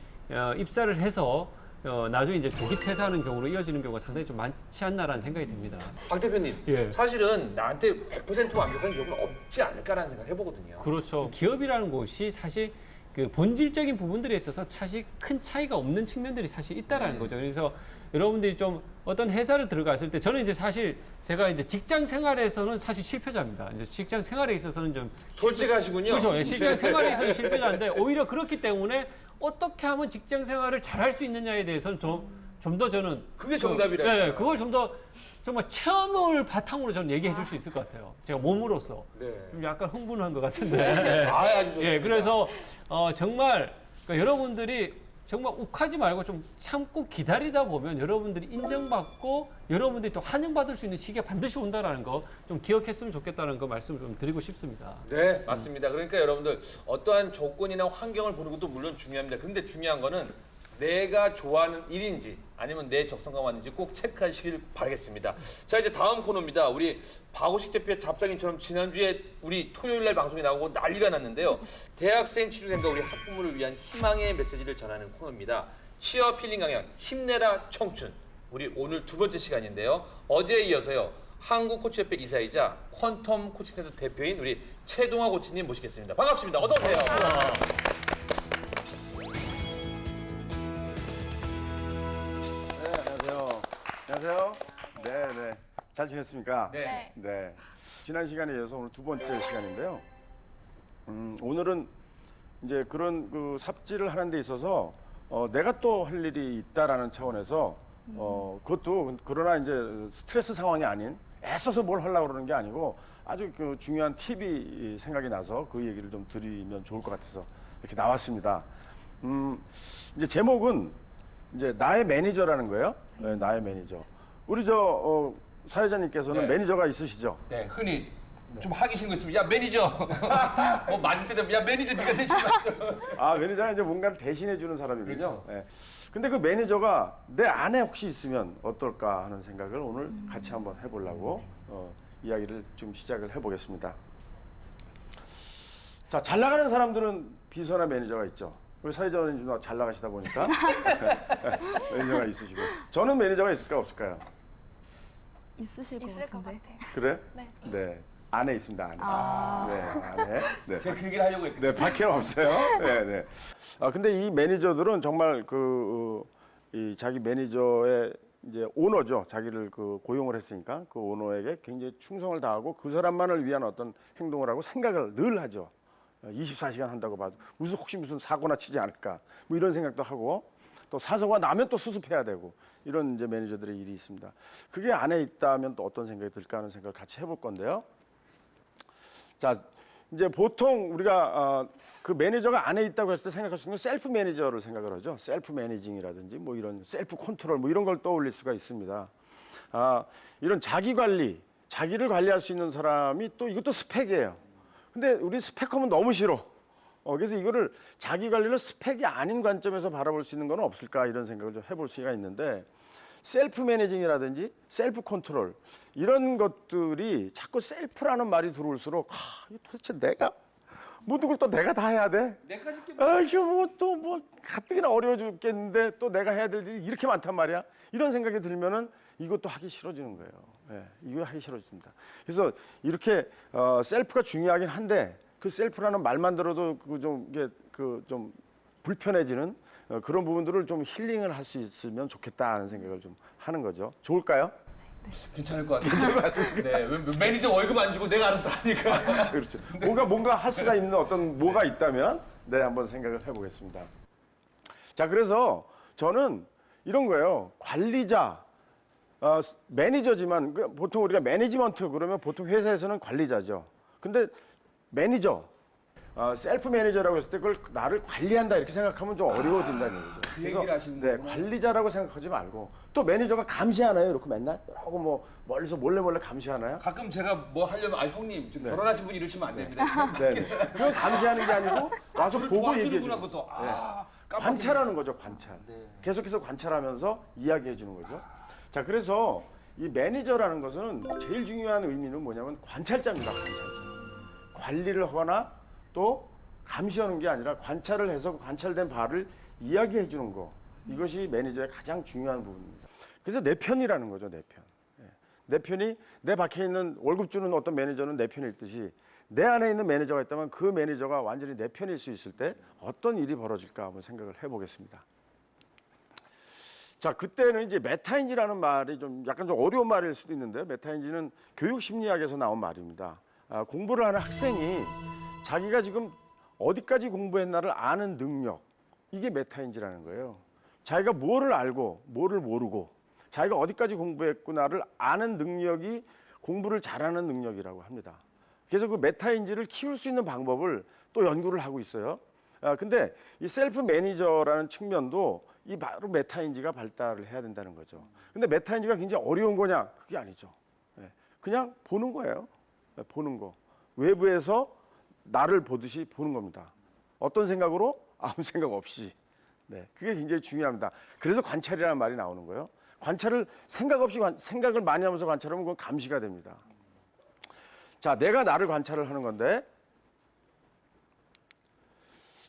입사를 해서 나중에 이제 조기 퇴사하는 경우로 이어지는 경우가 상당히 좀 많지 않나라는 생각이 듭니다. 박 대표님, 예. 사실은 나한테 100% 완벽한 기업은 없지 않을까라는 생각을 해보거든요. 그렇죠. 기업이라는 곳이 사실 그 본질적인 부분들에 있어서 사실 큰 차이가 없는 측면들이 사실 있다라는 거죠. 그래서 여러분들이 좀 어떤 회사를 들어갔을 때 저는 이제 사실 제가 이제 직장 생활에서는 사실 실패자입니다. 이제 직장 생활에 있어서는 좀 솔직하시군요. 그렇죠. 직장 생활에 있어서는 실패자인데 오히려 그렇기 때문에 어떻게 하면 직장 생활을 잘할 수 있느냐에 대해서는 좀 더 저는 그게 정답이래요. 네, 그걸 좀 더 정말 체험을 바탕으로 저는 얘기해 줄 수 있을 것 같아요. 제가 몸으로서 네. 좀 약간 흥분한 것 같은데. 아주 좋습니다. 예, 그래서 정말 그러니까 여러분들이 정말 욱하지 말고 좀 참고 기다리다 보면 여러분들이 인정받고 여러분들이 또 환영받을 수 있는 시기가 반드시 온다라는 거 좀 기억했으면 좋겠다는 거 말씀을 좀 드리고 싶습니다. 네, 맞습니다. 그러니까 여러분들 어떠한 조건이나 환경을 보는 것도 물론 중요합니다. 근데 중요한 거는 내가 좋아하는 일인지 아니면 내 적성과 맞는지 꼭 체크하시길 바라겠습니다. 자, 이제 다음 코너입니다. 우리 박오식 대표의 잡상인처럼 지난주에 우리 토요일 날 방송이 나오고 난리가 났는데요. 대학생 취준생과 우리 학부모를 위한 희망의 메시지를 전하는 코너입니다. 취업 힐링 강연 힘내라 청춘. 우리 오늘 두 번째 시간인데요. 어제에 이어서요. 한국코치협회 이사이자 퀀텀 코칭센터 대표인 우리 최동화 코치님 모시겠습니다. 반갑습니다. 어서 오세요. 안녕하세요. 네. 잘 지냈습니까? 네. 네. 지난 시간에 이어서 오늘 두 번째 시간인데요. 오늘은 이제 그런 그 삽질을 하는 데 있어서 내가 또 할 일이 있다라는 차원에서 그것도 그러나 이제 스트레스 상황이 아닌 애써서 뭘 하려고 그러는 게 아니고 아주 그 중요한 팁이 생각이 나서 그 얘기를 좀 드리면 좋을 것 같아서 이렇게 나왔습니다. 이제 제목은 이제 나의 매니저라는 거예요. 네, 나의 매니저. 우리 사회자님께서는 네. 매니저가 있으시죠? 네, 흔히 좀 하기 싫은 거 있으면 야 매니저 뭐 맞을 때 되면 야 매니저 네가 대신 맞춰. 아, 매니저는 이제 뭔가를 대신해 주는 사람이군요. 그렇죠. 네. 근데 그 매니저가 내 안에 혹시 있으면 어떨까 하는 생각을 오늘 같이 한번 해보려고 이야기를 좀 시작을 해보겠습니다. 자, 잘 나가는 사람들은 비서나 매니저가 있죠. 우리 사회자님 좀 잘 나가시다 보니까 매니저가 있으시고. 저는 매니저가 있을까 없을까요? 있으실 것 있을 것 같은데. 같아요. 그래? 네. 네. 안에 있습니다, 안에. 네, 안에. 네. 제가 그 얘기를 하려고 했거든요. 네, 밖에는 없어요. 네. 근데 이 매니저들은 정말 이 자기 매니저의 이제 오너죠. 자기를 고용을 했으니까 그 오너에게 굉장히 충성을 다하고 그 사람만을 위한 어떤 행동을 하고 생각을 늘 하죠. 24시간 한다고 봐도 혹시 무슨 사고나 치지 않을까 뭐 이런 생각도 하고 또 사고가 나면 또 수습해야 되고 이런 이제 매니저들의 일이 있습니다. 그게 안에 있다면 또 어떤 생각이 들까 하는 생각을 같이 해볼 건데요. 자, 이제 보통 우리가 그 매니저가 안에 있다고 했을 때 생각할 수 있는 셀프 매니저를 생각을 하죠. 셀프 매니징이라든지 뭐 이런 셀프 컨트롤 뭐 이런 걸 떠올릴 수가 있습니다. 이런 자기 관리, 자기를 관리할 수 있는 사람이 또 이것도 스펙이에요. 근데 우리 스펙하면 너무 싫어. 그래서 이거를 자기 관리를 스펙이 아닌 관점에서 바라볼 수 있는 건 없을까 이런 생각을 좀 해볼 수가 있는데 셀프 매니징이라든지 셀프 컨트롤 이런 것들이 자꾸 셀프라는 말이 들어올수록 도대체 내가 모든 걸 또 내가 다 해야 돼? 내까지 게 이거 뭐 가뜩이나 어려워 죽겠는데 또 내가 해야 될 일이 이렇게 많단 말이야. 이런 생각이 들면은 이것도 하기 싫어지는 거예요. 이거 하기 싫어집니다. 그래서 이렇게 셀프가 중요하긴 한데 그 셀프라는 말만 들어도 좀 불편해지는 그런 부분들을 좀 힐링을 할 수 있으면 좋겠다는 생각을 좀 하는 거죠. 좋을까요? 괜찮을 것 같아요. 괜찮을 것 같습니다. 네, 매니저 월급 안 주고 내가 알아서 다 하니까. 그렇죠. 뭔가 할 수가 있는 어떤 뭐가 있다면 한번 생각을 해보겠습니다. 자, 그래서 저는 이런 거예요. 관리자, 매니저지만 보통 우리가 매니지먼트 그러면 보통 회사에서는 관리자죠. 근데 매니저, 셀프 매니저라고 했을 때 그걸 나를 관리한다 이렇게 생각하면 좀 어려워진다는 얘기죠. 그 얘기를 하시는 거구나. 관리자라고 생각하지 말고 또 매니저가 감시하나요? 이렇게 맨날 이러고 뭐 멀리서 몰래 감시하나요? 가끔 제가 뭐 하려면 형님 지금 결혼하신 분 이러시면 안 됩니다. 네. 그건 감시하는 게 아니고 와서 보고 얘기해 주는 것도 관찰하는 거죠, 관찰. 네. 계속해서 관찰하면서 이야기해 주는 거죠. 자, 그래서 이 매니저라는 것은 제일 중요한 의미는 뭐냐면 관찰자입니다, 관찰자. 관리를 하거나 또 감시하는 게 아니라 관찰을 해서 그 관찰된 바를 이야기해 주는 거. 이것이 매니저의 가장 중요한 부분입니다. 그래서 내 편이라는 거죠, 내 편. 내 편이 내 밖에 있는 월급 주는 어떤 매니저는 내 편일 듯이 내 안에 있는 매니저가 있다면 그 매니저가 완전히 내 편일 수 있을 때 어떤 일이 벌어질까 한번 생각을 해보겠습니다. 자, 그때는 이제 메타인지라는 말이 약간 좀 어려운 말일 수도 있는데 메타인지는 교육 심리학에서 나온 말입니다. 공부를 하는 학생이 자기가 지금 어디까지 공부했나를 아는 능력, 이게 메타인지라는 거예요. 자기가 뭐를 알고 뭐를 모르고 자기가 어디까지 공부했구나를 아는 능력이 공부를 잘하는 능력이라고 합니다. 그래서 그 메타인지를 키울 수 있는 방법을 또 연구를 하고 있어요. 근데 이 셀프 매니저라는 측면도 이 바로 메타인지가 발달을 해야 된다는 거죠. 근데 메타인지가 굉장히 어려운 거냐? 그게 아니죠. 그냥 보는 거예요. 보는 거. 외부에서 나를 보듯이 보는 겁니다. 어떤 생각으로? 아무 생각 없이. 그게 굉장히 중요합니다. 그래서 관찰이라는 말이 나오는 거예요. 관찰을 생각 없이 생각을 많이 하면서 관찰하면 그건 감시가 됩니다. 자, 내가 나를 관찰을 하는 건데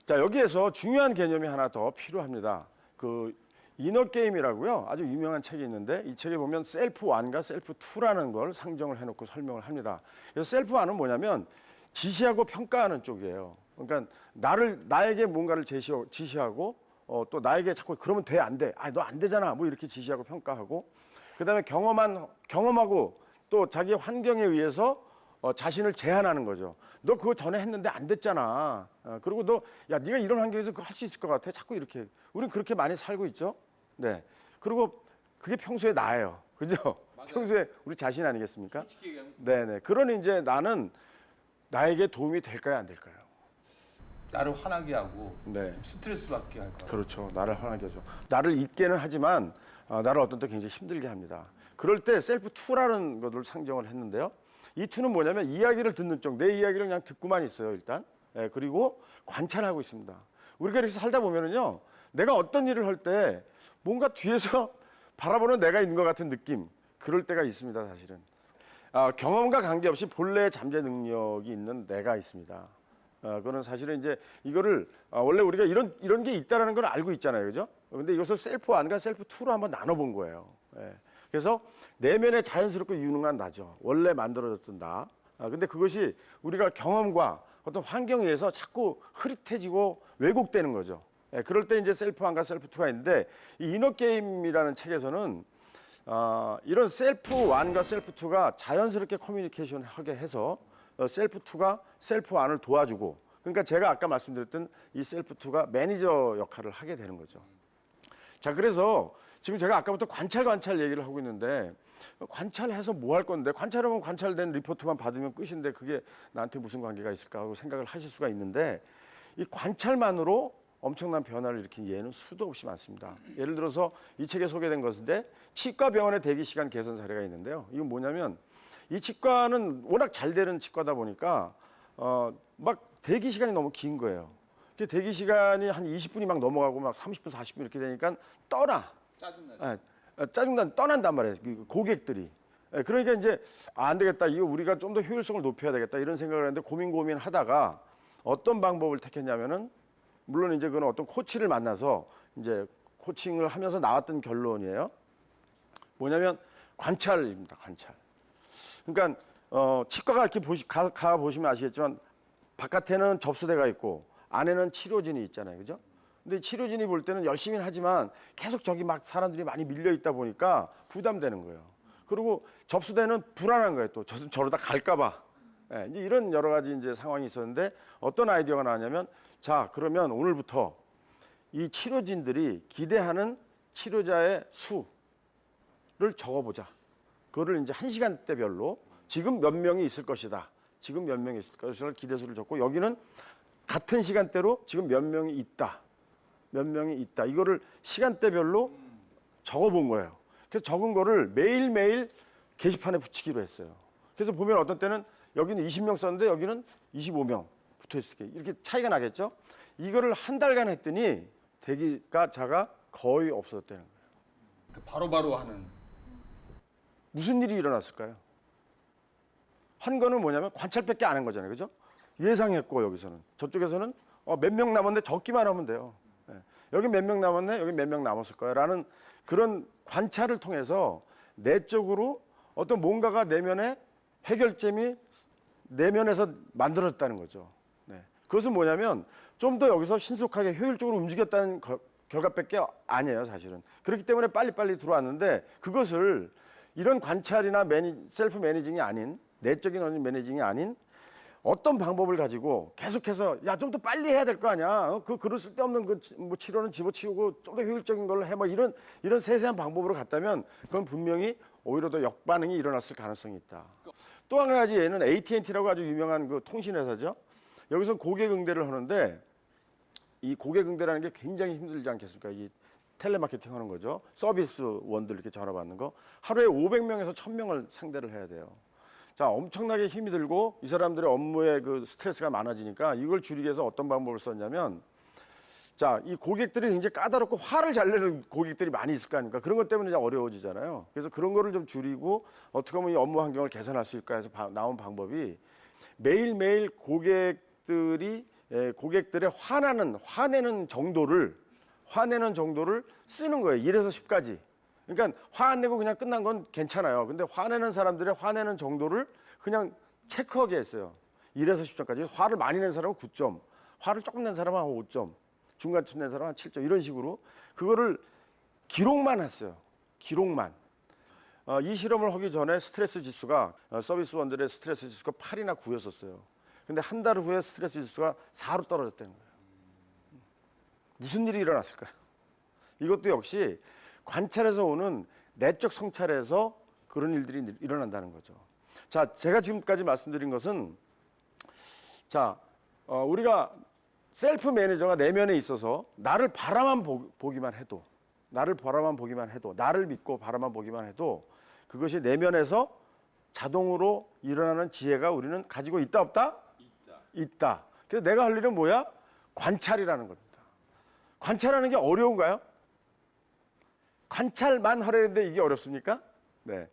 자, 여기에서 중요한 개념이 하나 더 필요합니다. 그 이너게임이라고요. 아주 유명한 책이 있는데 이 책에 보면 셀프 1과 셀프 2라는 걸 상정을 해놓고 설명을 합니다. 그래서 셀프 1은 뭐냐면 지시하고 평가하는 쪽이에요. 그러니까 나에게 뭔가를 지시하고 또 나에게 자꾸 그러면 돼, 안 돼. 너 안 되잖아. 뭐 이렇게 지시하고 평가하고 그다음에 경험하고 또 자기 환경에 의해서 자신을 제한하는 거죠. 너 그거 전에 했는데 안 됐잖아. 그리고 네가 이런 환경에서 그거 할 수 있을 것 같아. 자꾸 이렇게. 우린 그렇게 많이 살고 있죠. 네. 그리고 그게 평소에 나예요. 그죠? 맞아요. 평소에 우리 자신 아니겠습니까? 솔직히 얘기하면. 네네. 그러니 이제 나는 나에게 도움이 될까요, 안 될까요? 나를 화나게 하고 네. 스트레스 받게 할 거예요. 그렇죠. 나를 화나게 하죠. 나를 잊게는 하지만 나를 어떤 때 굉장히 힘들게 합니다. 그럴 때 셀프 2라는 것을 상정을 했는데요. 이 2는 뭐냐면 이야기를 듣는 쪽, 내 이야기를 그냥 듣고만 있어요, 일단. 그리고 관찰하고 있습니다. 우리가 이렇게 살다 보면은요, 내가 어떤 일을 할 때 뭔가 뒤에서 바라보는 내가 있는 것 같은 느낌, 그럴 때가 있습니다, 사실은. 경험과 관계없이 본래의 잠재 능력이 있는 내가 있습니다. 그거는 사실은 이제 이거를 원래 우리가 이런 게 있다라는 걸 알고 있잖아요, 그죠? 근데 이것을 셀프 1과 셀프 2로 한번 나눠본 거예요. 그래서 내면에 자연스럽게 유능한 나죠. 원래 만들어졌던 나. 근데 그것이 우리가 경험과 어떤 환경에 의해서 자꾸 흐릿해지고 왜곡되는 거죠. 예, 그럴 때 이제 셀프 1과 셀프 2가 있는데 이 이너 게임이라는 책에서는 이런 셀프 1과 셀프 2가 자연스럽게 커뮤니케이션 하게 해서 셀프 2가 셀프 1을 도와주고, 그러니까 제가 아까 말씀드렸던 이 셀프 2가 매니저 역할을 하게 되는 거죠. 자, 그래서 지금 제가 아까부터 관찰 얘기를 하고 있는데, 관찰해서 뭐 할 건데, 관찰하면 관찰된 리포트만 받으면 끝인데 그게 나한테 무슨 관계가 있을까 하고 생각을 하실 수가 있는데, 이 관찰만으로 엄청난 변화를 일으킨 예는 수도 없이 많습니다. 예를 들어서 이 책에 소개된 것인데 치과 병원의 대기 시간 개선 사례가 있는데요. 이건 뭐냐면 이 치과는 워낙 잘 되는 치과다 보니까 막 대기 시간이 너무 긴 거예요. 대기 시간이 한 20분이 막 넘어가고 막 30분, 40분 이렇게 되니까 떠난단 말이에요. 고객들이. 그러니까 이제 안 되겠다. 이거 우리가 좀 더 효율성을 높여야 되겠다. 이런 생각을 했는데 고민하다가 어떤 방법을 택했냐면은, 물론 이제 그건 어떤 코치를 만나서 이제 코칭을 하면서 나왔던 결론이에요. 뭐냐면 관찰입니다. 관찰. 그러니까 치과가 이렇게 가 보시면 아시겠지만 바깥에는 접수대가 있고 안에는 치료진이 있잖아요. 그죠? 근데 치료진이 볼 때는 열심히 하지만 계속 저기 막 사람들이 많이 밀려 있다 보니까 부담되는 거예요. 그리고 접수대는 불안한 거예요. 또 저러다 갈까 봐. 예, 이제 이런 여러 가지 이제 상황이 있었는데 어떤 아이디어가 나왔냐면, 자, 그러면 오늘부터 이 치료진들이 기대하는 치료자의 수를 적어보자. 그거를 이제 1시간대별로 지금 몇 명이 있을 것이다. 지금 몇 명이 있을 것이다. 기대수를 적고, 여기는 같은 시간대로 지금 몇 명이 있다. 몇 명이 있다. 이거를 시간대별로 적어본 거예요. 그래서 적은 거를 매일매일 게시판에 붙이기로 했어요. 그래서 보면 어떤 때는 여기는 20명 썼는데 여기는 25명 붙어 있을 게 이렇게 차이가 나겠죠. 이거를 한 달간 했더니 대기자가 거의 없었다는 거예요. 바로바로 하는. 무슨 일이 일어났을까요? 한 거는 뭐냐면 관찰밖에 안 한 거잖아요. 그죠? 예상했고, 여기서는 저쪽에서는 몇 명 남았는데 적기만 하면 돼요. 여기 몇 명 남았네, 여기 몇 명 남았을 거야 라는 그런 관찰을 통해서 내적으로 어떤 뭔가가 내면에 해결점이 내면에서 만들어졌다는 거죠. 네. 그것은 뭐냐면 좀 더 여기서 신속하게 효율적으로 움직였다는 결과밖에 아니에요, 사실은. 그렇기 때문에 빨리빨리 들어왔는데, 그것을 이런 관찰이나 셀프 매니징이 아닌, 내적인 어떤 매니징이 아닌 어떤 방법을 가지고 계속해서 야, 좀 더 빨리 해야 될 거 아니야. 그럴 쓸데없는 뭐 치료는 집어치우고 좀 더 효율적인 걸로 해. 뭐 이런 세세한 방법으로 갔다면 그건 분명히 오히려 더 역반응이 일어났을 가능성이 있다. 또 한 가지 예는 AT&T라고 아주 유명한 그 통신회사죠. 여기서 고객 응대를 하는데 이 고객 응대라는 게 굉장히 힘들지 않겠습니까? 이 텔레마케팅 하는 거죠. 서비스원들 이렇게 전화 받는 거. 하루에 500명에서 1000명을 상대를 해야 돼요. 자, 엄청나게 힘이 들고 이 사람들의 업무에 그 스트레스가 많아지니까 이걸 줄이기 위해서 어떤 방법을 썼냐면, 자, 이 고객들이 굉장히 까다롭고 화를 잘 내는 고객들이 많이 있을 거 아닙니까? 그런 것 때문에 이제 어려워지잖아요. 그래서 그런 거를 좀 줄이고 어떻게 하면 이 업무 환경을 개선할 수 있을까 해서 나온 방법이 매일매일 고객들의 화내는 정도를 쓰는 거예요. 1에서 10까지. 그러니까 화 안 내고 그냥 끝난 건 괜찮아요. 근데 화내는 사람들의 화내는 정도를 그냥 체크하게 했어요. 1에서 10점까지. 화를 많이 낸 사람은 9점, 화를 조금 낸 사람은 한 5점, 중간쯤 낸 사람은 한 7점, 이런 식으로 그거를 기록만 했어요. 기록만. 이 실험을 하기 전에 스트레스 지수가 서비스원들의 스트레스 지수가 8이나 9였었어요. 근데 한 달 후에 스트레스 지수가 4로 떨어졌다는 거예요. 무슨 일이 일어났을까요? 이것도 역시 관찰에서 오는 내적 성찰에서 그런 일들이 일어난다는 거죠. 자, 제가 지금까지 말씀드린 것은, 자, 우리가 셀프 매니저가 내면에 있어서 나를 바라만 보기만 해도, 나를 믿고 바라만 보기만 해도 그것이 내면에서 자동으로 일어나는 지혜가 우리는 가지고 있다, 없다? 있다. 그래서 내가 할 일은 뭐야? 관찰이라는 겁니다. 관찰하는 게 어려운가요? 관찰만 하려는데 이게 어렵습니까? 네,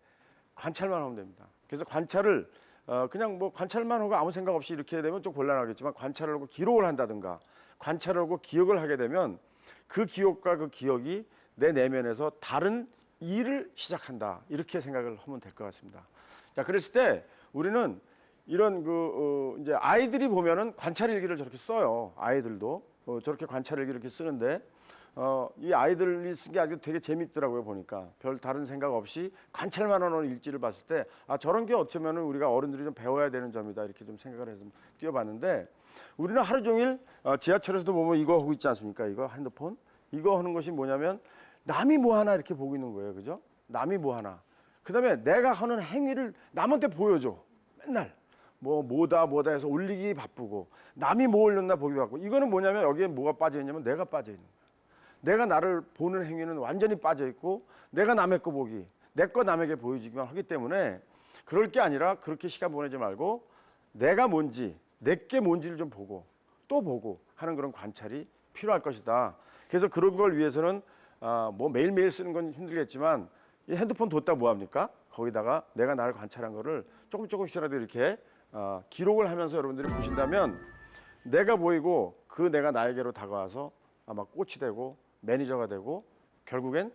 관찰만 하면 됩니다. 그래서 관찰을 그냥 뭐 관찰만 하고 아무 생각 없이 이렇게 되면 좀 곤란하겠지만, 관찰을 하고 기록을 한다든가 관찰을 하고 기억을 하게 되면 그 기억과 그 기억이 내 내면에서 다른 일을 시작한다, 이렇게 생각을 하면 될 것 같습니다. 자, 그랬을 때 우리는 이런 이제 아이들이 보면은 관찰 일기를 저렇게 써요. 아이들도 저렇게 관찰일기 이렇게 쓰는데 이 아이들이 쓴 게 아주 되게 재밌더라고요. 보니까 별 다른 생각 없이 관찰만 하는 일지를 봤을 때 저런 게 어쩌면 우리가 어른들이 좀 배워야 되는 점이다 이렇게 좀 생각을 해서 띄워봤는데 우리는 하루 종일 지하철에서도 보면 이거 하고 있지 않습니까? 이거 핸드폰 이거 하는 것이 뭐냐면 남이 뭐 하나 이렇게 보고 있는 거예요. 그죠? 남이 뭐 하나. 그다음에 내가 하는 행위를 남한테 보여줘. 맨날 뭐다 해서 올리기 바쁘고 남이 뭐 올렸나 보기 바쁘고 이거는 뭐냐면 여기에 뭐가 빠져 있냐면 내가 빠져 있는 거야. 내가 나를 보는 행위는 완전히 빠져 있고 내가 남의 거 보기, 내 거 남에게 보여주기만 하기 때문에 그럴 게 아니라 그렇게 시간 보내지 말고 내가 뭔지, 내게 뭔지를 좀 보고 또 보고 하는 그런 관찰이 필요할 것이다. 그래서 그런 걸 위해서는 뭐 매일매일 쓰는 건 힘들겠지만 이 핸드폰 뒀다 뭐 합니까? 거기다가 내가 나를 관찰한 거를 조금씩이라도 이렇게 기록을 하면서 여러분들이 보신다면 내가 보이고 그 내가 나에게로 다가와서 아마 꽃이 되고 매니저가 되고 결국엔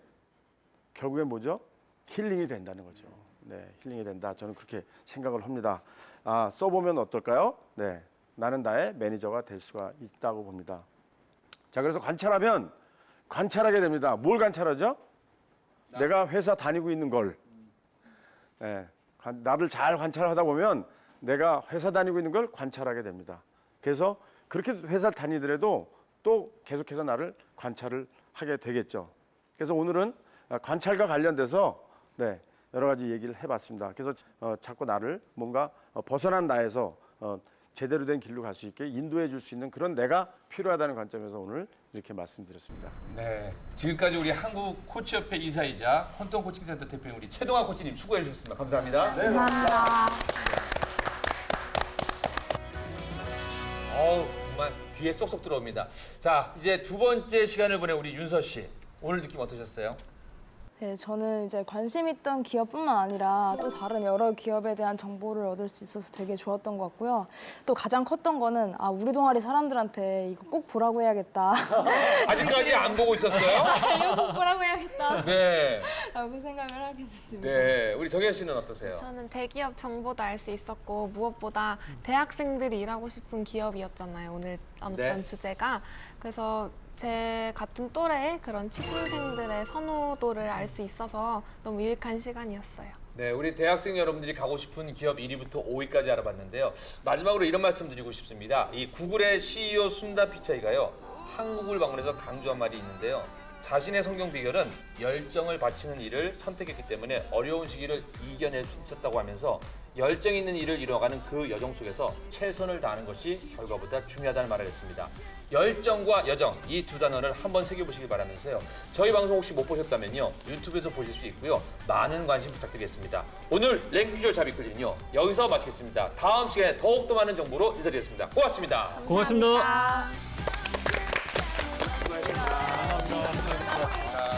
뭐죠? 힐링이 된다는 거죠. 네, 힐링이 된다. 저는 그렇게 생각을 합니다. 써보면 어떨까요? 네, 나는 나의 매니저가 될 수가 있다고 봅니다. 자, 그래서 관찰하면 관찰하게 됩니다. 뭘 관찰하죠? 내가 회사 다니고 있는 걸. 네, 나를 잘 관찰하다 보면 내가 회사 다니고 있는 걸 관찰하게 됩니다. 그래서 그렇게 회사 다니더라도 또 계속해서 나를 관찰을 하게 되겠죠. 그래서 오늘은 관찰과 관련돼서 네, 여러 가지 얘기를 해봤습니다. 그래서 자꾸 나를 뭔가 벗어난 나에서 제대로 된 길로 갈 수 있게 인도해 줄 수 있는 그런 내가 필요하다는 관점에서 오늘 이렇게 말씀드렸습니다. 네, 지금까지 우리 한국 코치협회 이사이자 헌동 코칭센터 대표인 우리 최동환 코치님 수고해 주셨습니다. 감사합니다. 네, 감사합니다. 정말 귀에 쏙쏙 들어옵니다. 자, 이제 두 번째 시간을 보낸 우리 윤서 씨. 오늘 느낌 어떠셨어요? 네, 저는 이제 관심 있던 기업뿐만 아니라 또 다른 여러 기업에 대한 정보를 얻을 수 있어서 되게 좋았던 것 같고요. 또 가장 컸던 거는 우리 동아리 사람들한테 이거 꼭 보라고 해야겠다. 아직까지 안 보고 있었어요? 이거 꼭 보라고 해야겠다. 네. 라고 생각을 하게 됐습니다. 네, 우리 정현 씨는 어떠세요? 저는 대기업 정보도 알 수 있었고 무엇보다 대학생들이 일하고 싶은 기업이었잖아요. 오늘 나눴던 주제가. 그래서 제 같은 또래의 그런 취준생들의 선호도를 알 수 있어서 너무 유익한 시간이었어요. 네, 우리 대학생 여러분들이 가고 싶은 기업 1위부터 5위까지 알아봤는데요. 마지막으로 이런 말씀 드리고 싶습니다. 이 구글의 CEO 순다 피차이가요, 한국을 방문해서 강조한 말이 있는데요. 자신의 성공 비결은 열정을 바치는 일을 선택했기 때문에 어려운 시기를 이겨낼 수 있었다고 하면서 열정 있는 일을 이뤄가는 그 여정 속에서 최선을 다하는 것이 결과보다 중요하다는 말을 했습니다. 열정과 여정, 이 두 단어를 한번 새겨보시기 바라면서요. 저희 방송 혹시 못 보셨다면요, 유튜브에서 보실 수 있고요. 많은 관심 부탁드리겠습니다. 오늘 랭귀지 자비클린요, 여기서 마치겠습니다. 다음 시간에 더욱더 많은 정보로 인사드리겠습니다. 고맙습니다. 고맙습니다. 고맙습니다.